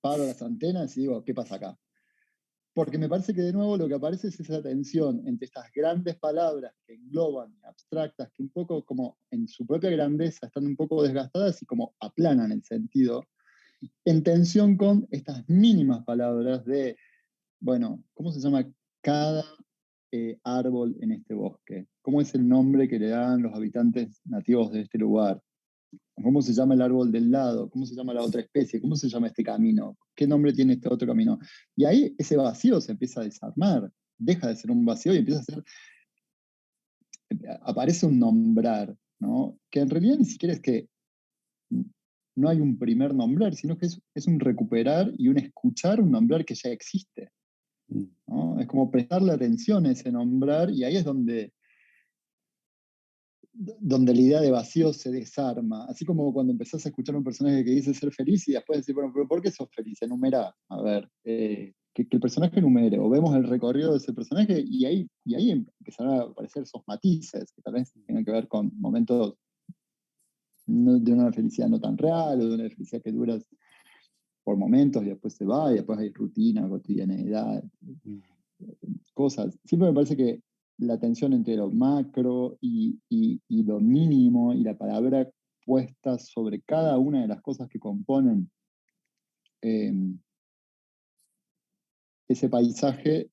Speaker 3: paro las antenas y digo, ¿qué pasa acá? Porque me parece que de nuevo lo que aparece es esa tensión entre estas grandes palabras que engloban, abstractas, que un poco como en su propia grandeza están un poco desgastadas y como aplanan el sentido, en tensión con estas mínimas palabras de, bueno, ¿cómo se llama cada árbol en este bosque? ¿Cómo es el nombre que le dan los habitantes nativos de este lugar? ¿Cómo se llama el árbol del lado? ¿Cómo se llama la otra especie? ¿Cómo se llama este camino? ¿Qué nombre tiene este otro camino? Y ahí ese vacío se empieza a desarmar, deja de ser un vacío y empieza a ser, aparece un nombrar, ¿no? Que en realidad ni siquiera es que no hay un primer nombrar, sino que es un recuperar y un escuchar un nombrar que ya existe, ¿no? Es como prestarle atención a ese nombrar y ahí es donde la idea de vacío se desarma. Así como cuando empezás a escuchar a un personaje que dice ser feliz y después decir, bueno, pero ¿por qué sos feliz? Enumera, a ver, que el personaje enumere, o vemos el recorrido de ese personaje y ahí empezarán a aparecer esos matices que tal vez tengan que ver con momentos de una felicidad no tan real, o de una felicidad que dura por momentos y después se va, y después hay rutina, cotidianeidad, cosas. Siempre me parece que la tensión entre lo macro y lo mínimo y la palabra puesta sobre cada una de las cosas que componen ese paisaje,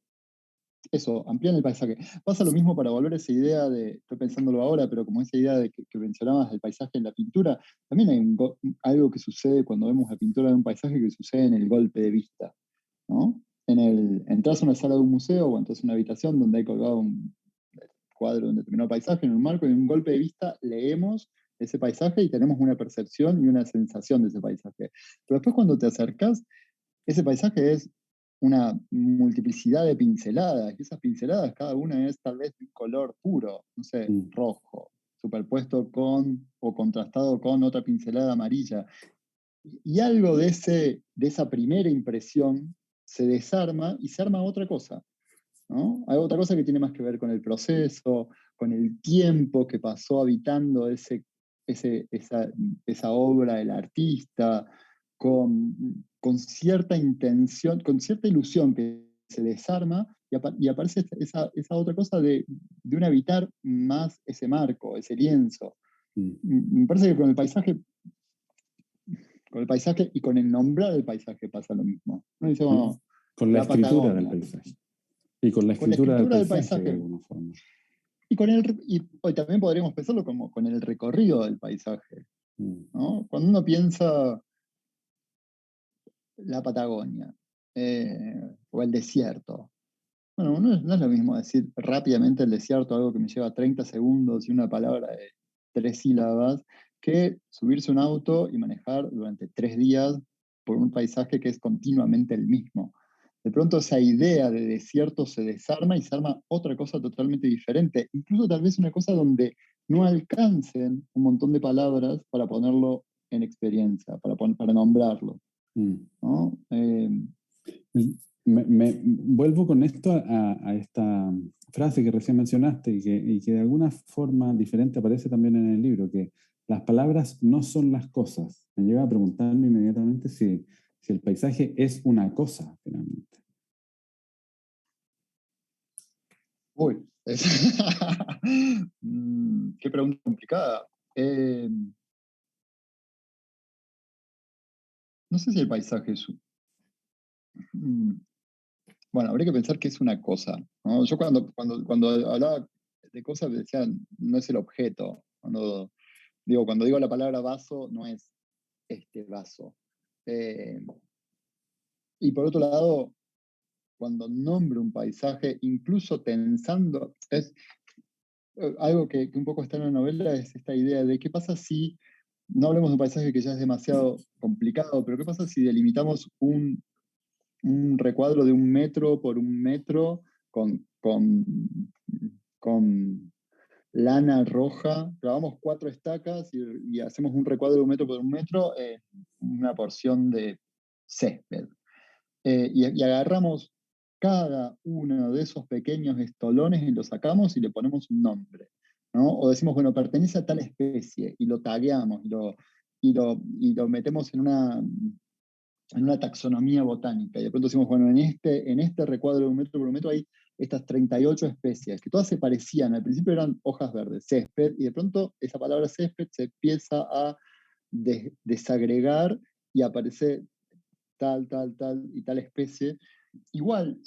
Speaker 3: eso, amplían el paisaje. Pasa lo mismo para volver a esa idea de, estoy pensándolo ahora, pero como esa idea de que mencionabas del paisaje en la pintura, también hay algo que sucede cuando vemos la pintura de un paisaje que sucede en el golpe de vista, ¿no? Entras a una sala de un museo o entras a una habitación donde hay colgado un cuadro de un determinado paisaje en un marco y en un golpe de vista leemos ese paisaje y tenemos una percepción y una sensación de ese paisaje. Pero después cuando te acercas, ese paisaje es una multiplicidad de pinceladas, y esas pinceladas cada una es tal vez de un color puro, no sé, rojo, superpuesto con o contrastado con otra pincelada amarilla. Y algo de esa primera impresión se desarma y se arma otra cosa, ¿no? Hay otra cosa que tiene más que ver con el proceso, con el tiempo que pasó habitando esa obra del artista, con cierta intención, con cierta ilusión que se desarma y aparece esa otra cosa de un habitar más ese marco, ese lienzo. Me parece que con el paisaje y con el nombrar del paisaje pasa lo mismo. ¿No? Dice, bueno,
Speaker 2: con la escritura
Speaker 3: Patagonia,
Speaker 2: del paisaje. Y con la escritura del paisaje, de alguna forma.
Speaker 3: Y hoy también podríamos pensarlo como con el recorrido del paisaje, ¿no? Cuando uno piensa la Patagonia o el desierto, bueno, no es lo mismo decir rápidamente el desierto, algo que me lleva 30 segundos y una palabra de 3 sílabas, que subirse a un auto y manejar durante 3 días por un paisaje que es continuamente el mismo. De pronto esa idea de desierto se desarma y se arma otra cosa totalmente diferente, incluso tal vez una cosa donde no alcancen un montón de palabras para ponerlo en experiencia, para nombrarlo, ¿no?
Speaker 2: Vuelvo con esto a esta frase que recién mencionaste y que de alguna forma diferente aparece también en el libro, que las palabras no son las cosas. Me lleva a preguntarme inmediatamente si el paisaje es una cosa, finalmente.
Speaker 3: Uy, pregunta complicada. No sé si el paisaje es... Bueno, habría que pensar que es una cosa, ¿no? Yo cuando hablaba de cosas decía, no es el objeto. Cuando digo la palabra vaso, no es este vaso. Y por otro lado, cuando nombro un paisaje, incluso pensando, es algo que un poco está en la novela, es esta idea de qué pasa si, no hablemos de un paisaje que ya es demasiado complicado, pero qué pasa si delimitamos un recuadro de 1 metro por 1 metro con lana roja, clavamos 4 estacas y hacemos un recuadro de 1 metro por 1 metro en una porción de césped. Y agarramos cada uno de esos pequeños estolones y lo sacamos y le ponemos un nombre, ¿no? O decimos, bueno, pertenece a tal especie y lo tagueamos y lo metemos en una taxonomía botánica. Y de pronto decimos, bueno, en este recuadro de 1 metro por 1 metro hay estas 38 especies, que todas se parecían. Al principio eran hojas verdes, césped, y de pronto esa palabra césped se empieza a desagregar y aparece tal, tal, tal y tal especie. Igual,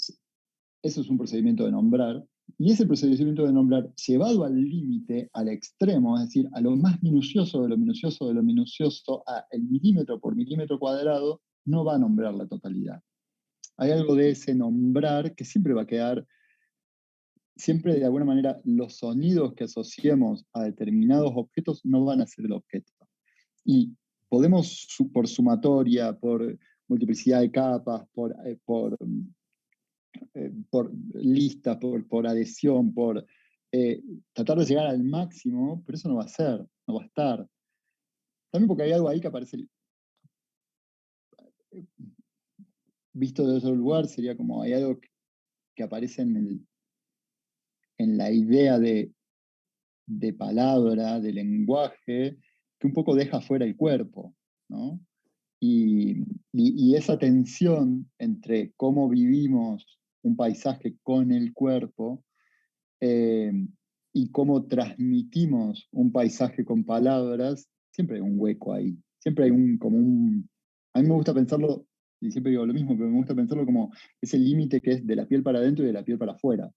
Speaker 3: eso es un procedimiento de nombrar, y ese procedimiento de nombrar llevado al límite, al extremo, es decir, a lo más minucioso de lo minucioso de lo minucioso, a el milímetro por milímetro cuadrado, no va a nombrar la totalidad. Hay algo de ese nombrar que siempre va a quedar, siempre de alguna manera los sonidos que asociemos a determinados objetos no van a ser el objeto. Y podemos, por sumatoria, por multiplicidad de capas, por listas, por adhesión, por tratar de llegar al máximo, pero eso no va a ser, no va a estar. También porque hay algo ahí que aparece, visto de otro lugar, sería como hay algo que aparece en la idea de palabra, de lenguaje, que un poco deja fuera el cuerpo, ¿no? Y esa tensión entre cómo vivimos un paisaje con el cuerpo eh, y cómo transmitimos un paisaje con palabras, siempre hay un hueco ahí. Siempre hay A mí me gusta pensarlo, y siempre digo lo mismo, pero me gusta pensarlo como ese límite que es de la piel para adentro y de la piel para afuera.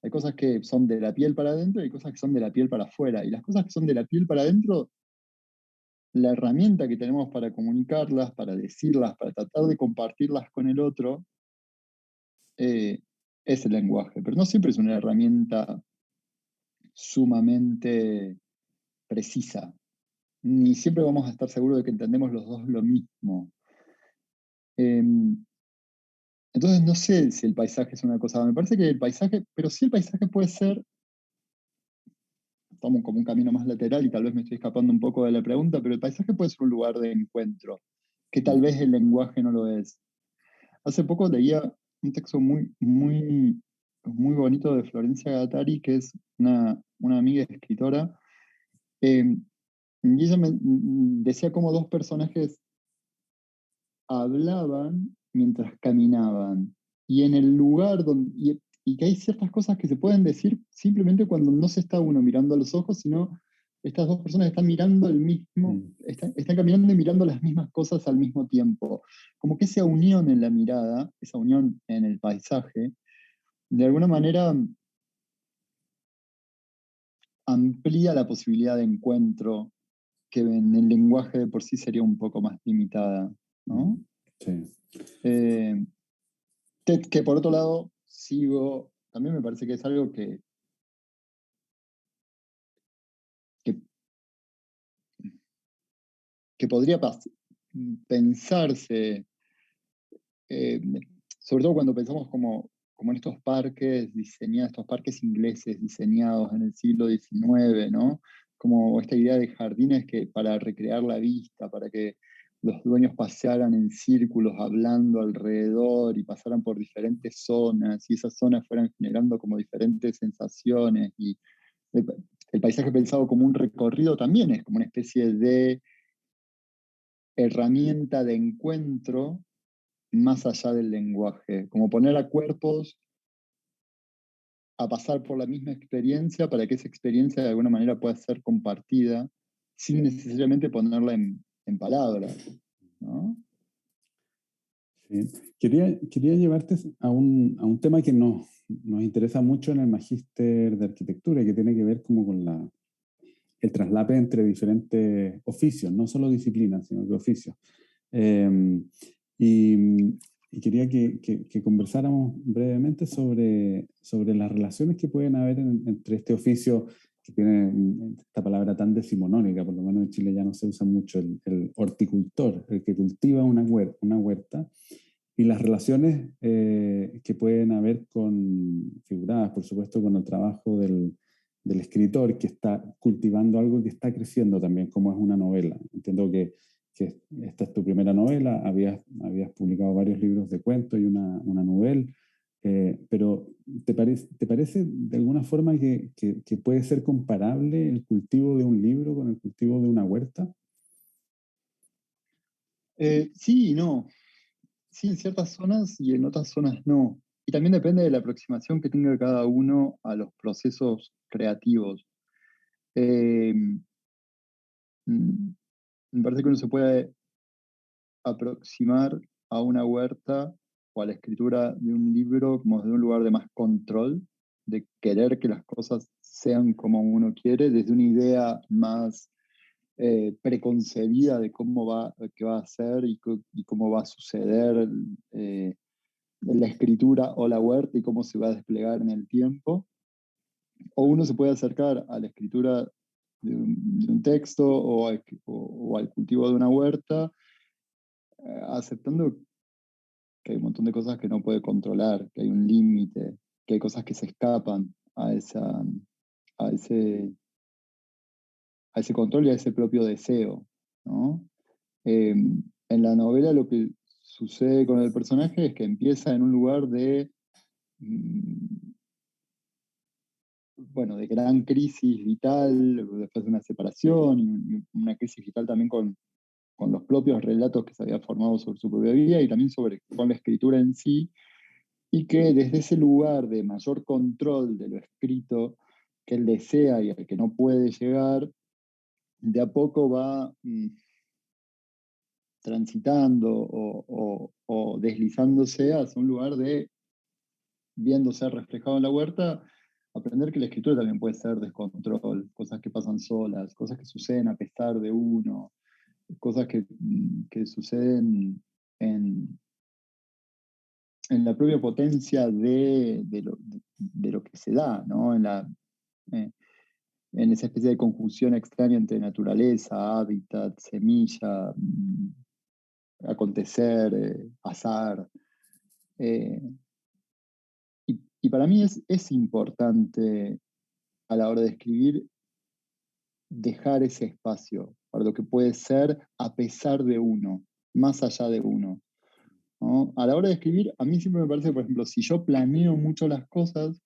Speaker 3: Hay cosas que son de la piel para adentro y hay cosas que son de la piel para afuera. Y las cosas que son de la piel para adentro, la herramienta que tenemos para comunicarlas, para decirlas, para tratar de compartirlas con el otro, es el lenguaje. Pero no siempre es una herramienta sumamente precisa. Ni siempre vamos a estar seguros de que entendemos los dos lo mismo. Entonces no sé si el paisaje es una cosa. Me parece que el paisaje, pero sí el paisaje puede ser, tomo como un camino más lateral y tal vez me estoy escapando un poco de la pregunta, pero el paisaje puede ser un lugar de encuentro, que tal vez el lenguaje no lo es. Hace poco leía un texto muy, muy, muy bonito de Florencia Gattari, que es una amiga escritora, eh, y ella me decía cómo dos personajes hablaban mientras caminaban, y en el lugar y que hay ciertas cosas que se pueden decir simplemente cuando no se está uno mirando a los ojos, sino estas dos personas están mirando el mismo, están caminando y mirando las mismas cosas al mismo tiempo. Como que esa unión en la mirada, esa unión en el paisaje, de alguna manera amplía la posibilidad de encuentro que en el lenguaje de por sí sería un poco más limitada, ¿no?
Speaker 2: Sí.
Speaker 3: Que por otro lado, también me parece que es algo que podría pensarse, eh, sobre todo cuando pensamos como en estos parques diseñados, estos parques ingleses diseñados en el siglo XIX, ¿no? Como esta idea de jardines que para recrear la vista, para que los dueños pasearan en círculos hablando alrededor y pasaran por diferentes zonas y esas zonas fueran generando como diferentes sensaciones y el, el paisaje pensado como un recorrido también es como una especie de herramienta de encuentro más allá del lenguaje, como poner a cuerpos a pasar por la misma experiencia para que esa experiencia de alguna manera pueda ser compartida sin necesariamente ponerla en palabras, ¿no?
Speaker 2: Sí. Quería llevarte a un tema que nos interesa mucho en el Magíster de Arquitectura, que tiene que ver como con el traslape entre diferentes oficios, no solo disciplinas, sino que oficios. Y quería que conversáramos brevemente sobre las relaciones que pueden haber entre este oficio que tiene esta palabra tan decimonónica, por lo menos en Chile ya no se usa mucho, el horticultor, el que cultiva una huerta, y las relaciones que pueden haber figuradas, por supuesto, con el trabajo del escritor que está cultivando algo que está creciendo también, como es una novela. Entiendo que esta es tu primera novela, habías publicado varios libros de cuentos y una novela, pero ¿te parece de alguna forma que puede ser comparable el cultivo de un libro con el cultivo de una huerta?
Speaker 3: Sí y no. Sí, en ciertas zonas y en otras zonas no. Y también depende de la aproximación que tenga cada uno a los procesos creativos. Eh, mm, Me parece que uno se puede aproximar a una huerta o a la escritura de un libro como desde un lugar de más control, de querer que las cosas sean como uno quiere, desde una idea más preconcebida de qué va a ser y cómo va a suceder la escritura o la huerta y cómo se va a desplegar en el tiempo. O uno se puede acercar a la escritura de un texto o al cultivo de una huerta, aceptando que hay un montón de cosas que no puede controlar, que hay un límite, que hay cosas que se escapan a ese, a ese control y a ese propio deseo, ¿no? En la novela lo que sucede con el personaje es que empieza en un lugar mm, bueno, de gran crisis vital, después de una separación y una crisis vital también con los propios relatos que se había formado sobre su propia vida y también con la escritura en sí, y que desde ese lugar de mayor control de lo escrito que él desea y al que no puede llegar, de a poco va transitando o deslizándose hacia un lugar de, viéndose reflejado en la huerta, aprender que la escritura también puede ser descontrol, cosas que pasan solas, cosas que suceden a pesar de uno, cosas que suceden en, en la propia potencia de lo que se da, ¿no? Eh, en esa especie de conjunción extraña entre naturaleza, hábitat, semilla, acontecer, azar. Eh, y para mí es importante a la hora de escribir dejar ese espacio para lo que puede ser a pesar de uno, más allá de uno, ¿no? A la hora de escribir, a mí siempre me parece, por ejemplo, si yo planeo mucho las cosas,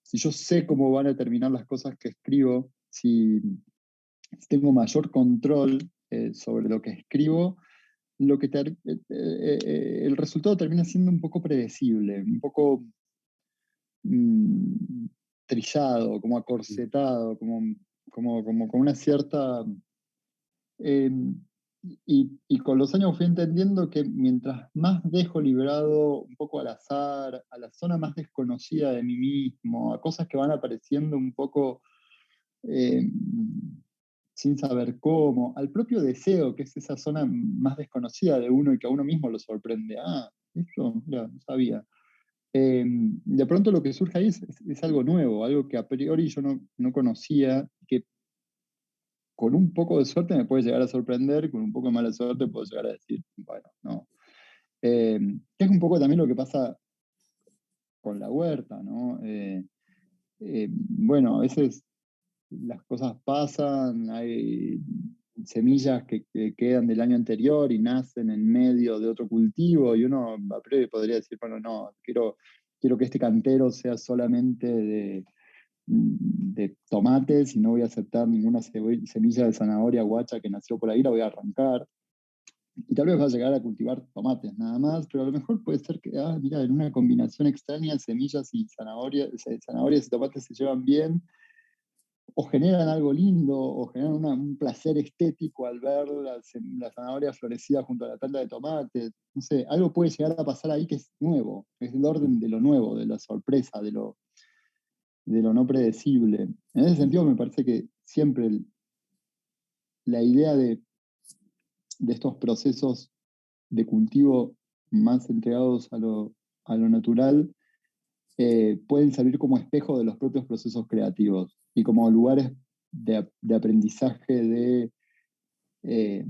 Speaker 3: si yo sé cómo van a terminar las cosas que escribo, si tengo mayor control sobre lo que escribo, el resultado termina siendo un poco predecible, un poco mm, trillado, como acorsetado, como con una cierta... eh, y con los años fui entendiendo que mientras más dejo librado un poco al azar, a la zona más desconocida de mí mismo, a cosas que van apareciendo un poco eh, sin saber cómo, al propio deseo, que es esa zona más desconocida de uno y que a uno mismo lo sorprende. Ah, esto, mira, no sabía. De pronto lo que surge ahí es algo nuevo, algo que a priori yo no conocía, que con un poco de suerte me puede llegar a sorprender, con un poco de mala suerte puedo llegar a decir, bueno, no. Que es un poco también lo que pasa con la huerta, ¿no? Bueno, a veces las cosas pasan, hay semillas que quedan del año anterior y nacen en medio de otro cultivo, y uno a priori podría decir, bueno, no, quiero que este cantero sea solamente de tomates y no voy a aceptar ninguna semilla de zanahoria guacha que nació por ahí, la voy a arrancar. y tal vez va a llegar a cultivar tomates nada más, pero a lo mejor puede ser que, mira, en una combinación extraña, semillas y zanahorias y tomates se llevan bien, o generan algo lindo, o generan un placer estético al ver la zanahoria florecida junto a la planta de tomates. No sé, algo puede llegar a pasar ahí que es nuevo, es el orden de lo nuevo, de la sorpresa, de lo no predecible. En ese sentido, me parece que siempre la idea de estos procesos de cultivo más entregados a lo natural pueden servir como espejo de los propios procesos creativos y como lugares de aprendizaje, eh,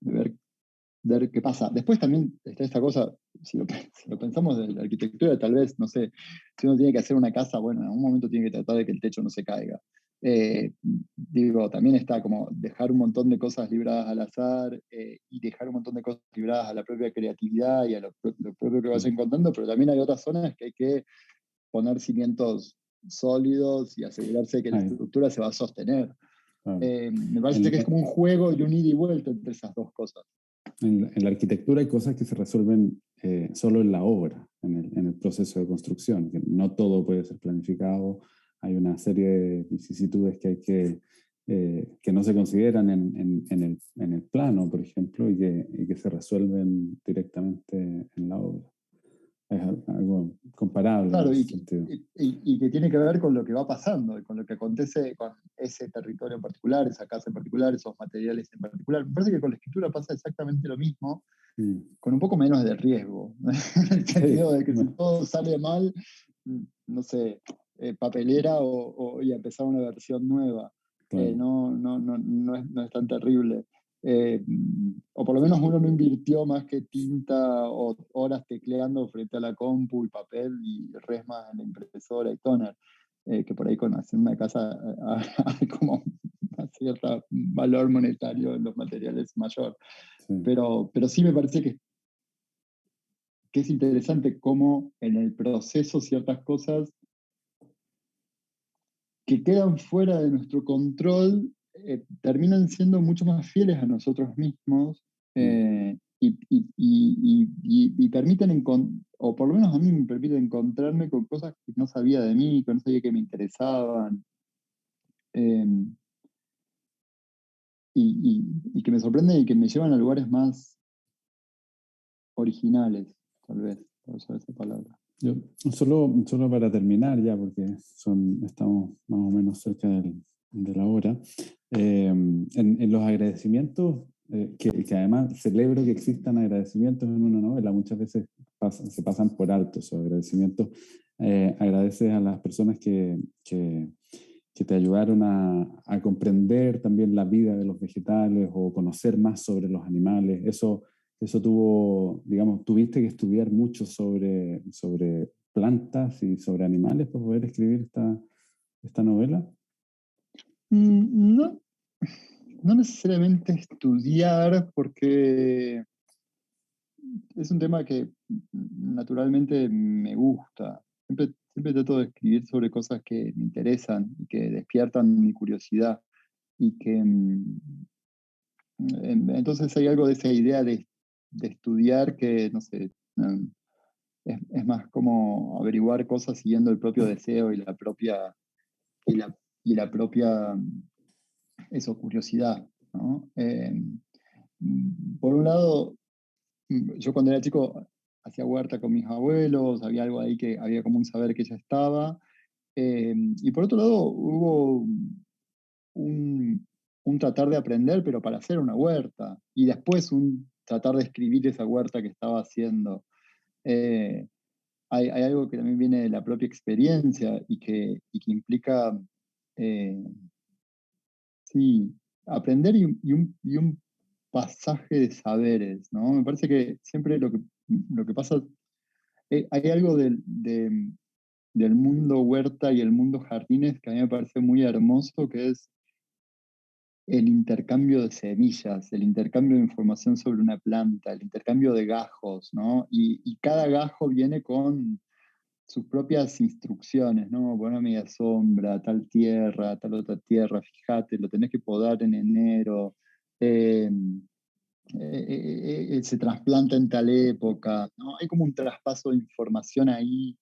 Speaker 3: de ver qué pasa. Después también está esta cosa, si lo pensamos de la arquitectura, tal vez, no sé, si uno tiene que hacer una casa, bueno, en algún momento tiene que tratar de que el techo no se caiga. Digo, también está como dejar un montón de cosas libradas al azar y dejar un montón de cosas libradas a la propia creatividad y a lo propio que vas encontrando, pero también hay otras zonas que hay que poner cimientos sólidos y asegurarse que la estructura se va a sostener. Me parece que es como un juego y un ida y vuelta entre esas dos cosas.
Speaker 2: En la arquitectura hay cosas que se resuelven solo en la obra, en el proceso de construcción, que no todo puede ser planificado. Hay una serie de vicisitudes que hay que no se consideran en el plano, por ejemplo, y que se resuelven directamente en la obra. Es algo comparable.
Speaker 3: Claro,
Speaker 2: en ese sentido.
Speaker 3: Y que tiene que ver con lo que va pasando, con lo que acontece con ese territorio en particular, esa casa en particular, esos materiales en particular. Me parece que con la escritura pasa exactamente lo mismo, con un poco menos de riesgo, en el sentido de que si todo sale mal, no sé, papelera y empezar una versión nueva. Claro. No es tan terrible. O por lo menos uno no invirtió más que tinta o horas tecleando frente a la compu y papel y resmas en la impresora y toner, que por ahí con hacer una casa hay como un cierto valor monetario en los materiales mayor. Sí. Pero sí me parece que es interesante cómo en el proceso ciertas cosas que quedan fuera de nuestro control terminan siendo mucho más fieles a nosotros mismos y permiten, o por lo menos a mí me permiten encontrarme con cosas que no sabía de mí, que no sabía que me interesaban, y que me sorprenden y que me llevan a lugares más originales, tal vez, por usar esa palabra.
Speaker 2: Yo, solo para terminar ya, porque estamos más o menos cerca de la hora, en los agradecimientos, que además celebro que existan agradecimientos en una novela, muchas veces se pasan por alto esos agradecimientos. Agradeces a las personas que te ayudaron a comprender también la vida de los vegetales o conocer más sobre los animales. Eso tuviste que estudiar mucho sobre plantas y sobre animales para poder escribir esta novela.
Speaker 3: No necesariamente estudiar, porque es un tema que naturalmente me gusta. Siempre trato de escribir sobre cosas que me interesan y que despiertan mi curiosidad. Y que entonces hay algo de esa idea de estudiar que, no sé, es más como averiguar cosas siguiendo el propio deseo y la propia curiosidad, ¿no? Por un lado, yo cuando era chico hacía huerta con mis abuelos, había algo ahí que había como un saber que ya estaba. Y por otro lado, hubo un tratar de aprender, pero para hacer una huerta. Y después un tratar de escribir esa huerta que estaba haciendo. Hay algo que también viene de la propia experiencia y que implica, sí, aprender y un pasaje de saberes, ¿no? Me parece que siempre lo que pasa, hay algo del mundo huerta y el mundo jardines que a mí me parece muy hermoso, que es el intercambio de semillas, el intercambio de información sobre una planta, el intercambio de gajos, ¿no? Y cada gajo viene con sus propias instrucciones, ¿no? Poner media sombra, tal otra tierra, fíjate, lo tenés que podar en enero. se trasplanta en tal época, ¿no? Hay como un traspaso de información ahí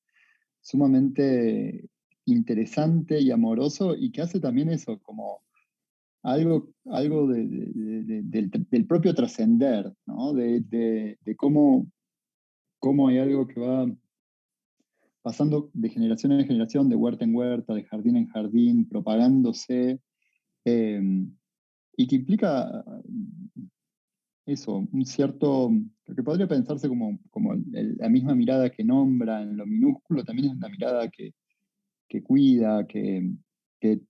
Speaker 3: sumamente interesante y amoroso y que hace también eso, como algo del propio trascender, ¿no? De cómo hay algo que va pasando de generación en generación, de huerta en huerta, de jardín en jardín, propagándose, y que implica eso, un cierto, lo que podría pensarse como la misma mirada que nombra en lo minúsculo, también es una mirada que cuida, que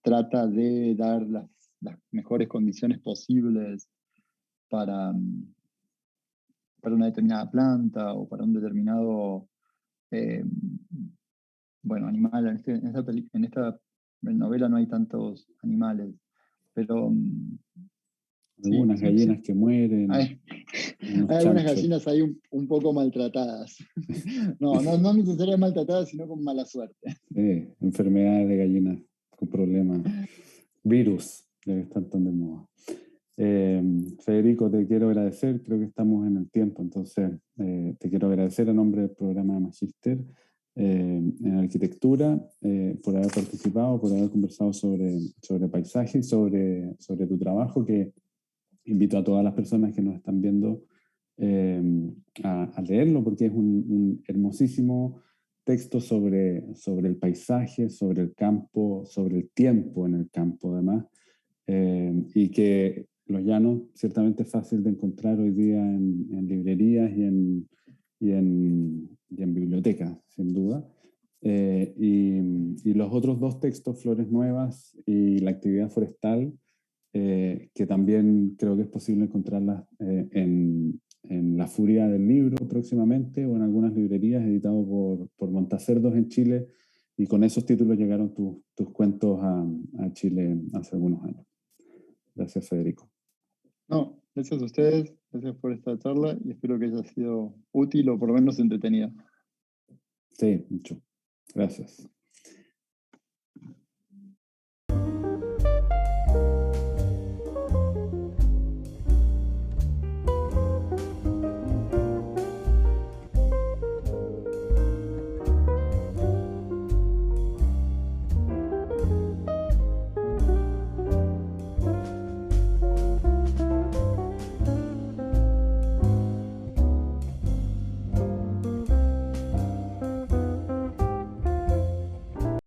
Speaker 3: trata de dar las mejores condiciones posibles para, para una determinada planta o para un determinado eh, bueno, animal. En esta novela no hay tantos animales, pero sí,
Speaker 2: Algunas gallinas que mueren,
Speaker 3: hay,
Speaker 2: unos
Speaker 3: hay algunas
Speaker 2: chanchos.
Speaker 3: gallinas ahí un poco maltratadas. No necesariamente maltratadas, sino con mala suerte.
Speaker 2: Sí, enfermedades de gallinas con problemas, virus, ya que están tan de moda. Federico, te quiero agradecer, creo que estamos en el tiempo, entonces te quiero agradecer a nombre del programa de Magíster en Arquitectura por haber participado, por haber conversado sobre paisaje y sobre tu trabajo, que invito a todas las personas que nos están viendo a leerlo, porque es un hermosísimo texto sobre el paisaje, sobre el campo, sobre el tiempo en el campo además, y que Los Llanos ciertamente es fácil de encontrar hoy día en librerías y en bibliotecas, sin duda. Y los otros dos textos, Flores Nuevas y La actividad forestal, que también creo que es posible encontrarlas en La Furia del Libro próximamente o en algunas librerías, editado por Montacerdos en Chile, y con esos títulos llegaron tus cuentos a Chile hace algunos años. Gracias, Federico.
Speaker 3: No, gracias a ustedes, gracias por esta charla y espero que haya sido útil o por lo menos entretenida.
Speaker 2: Sí, mucho. Gracias.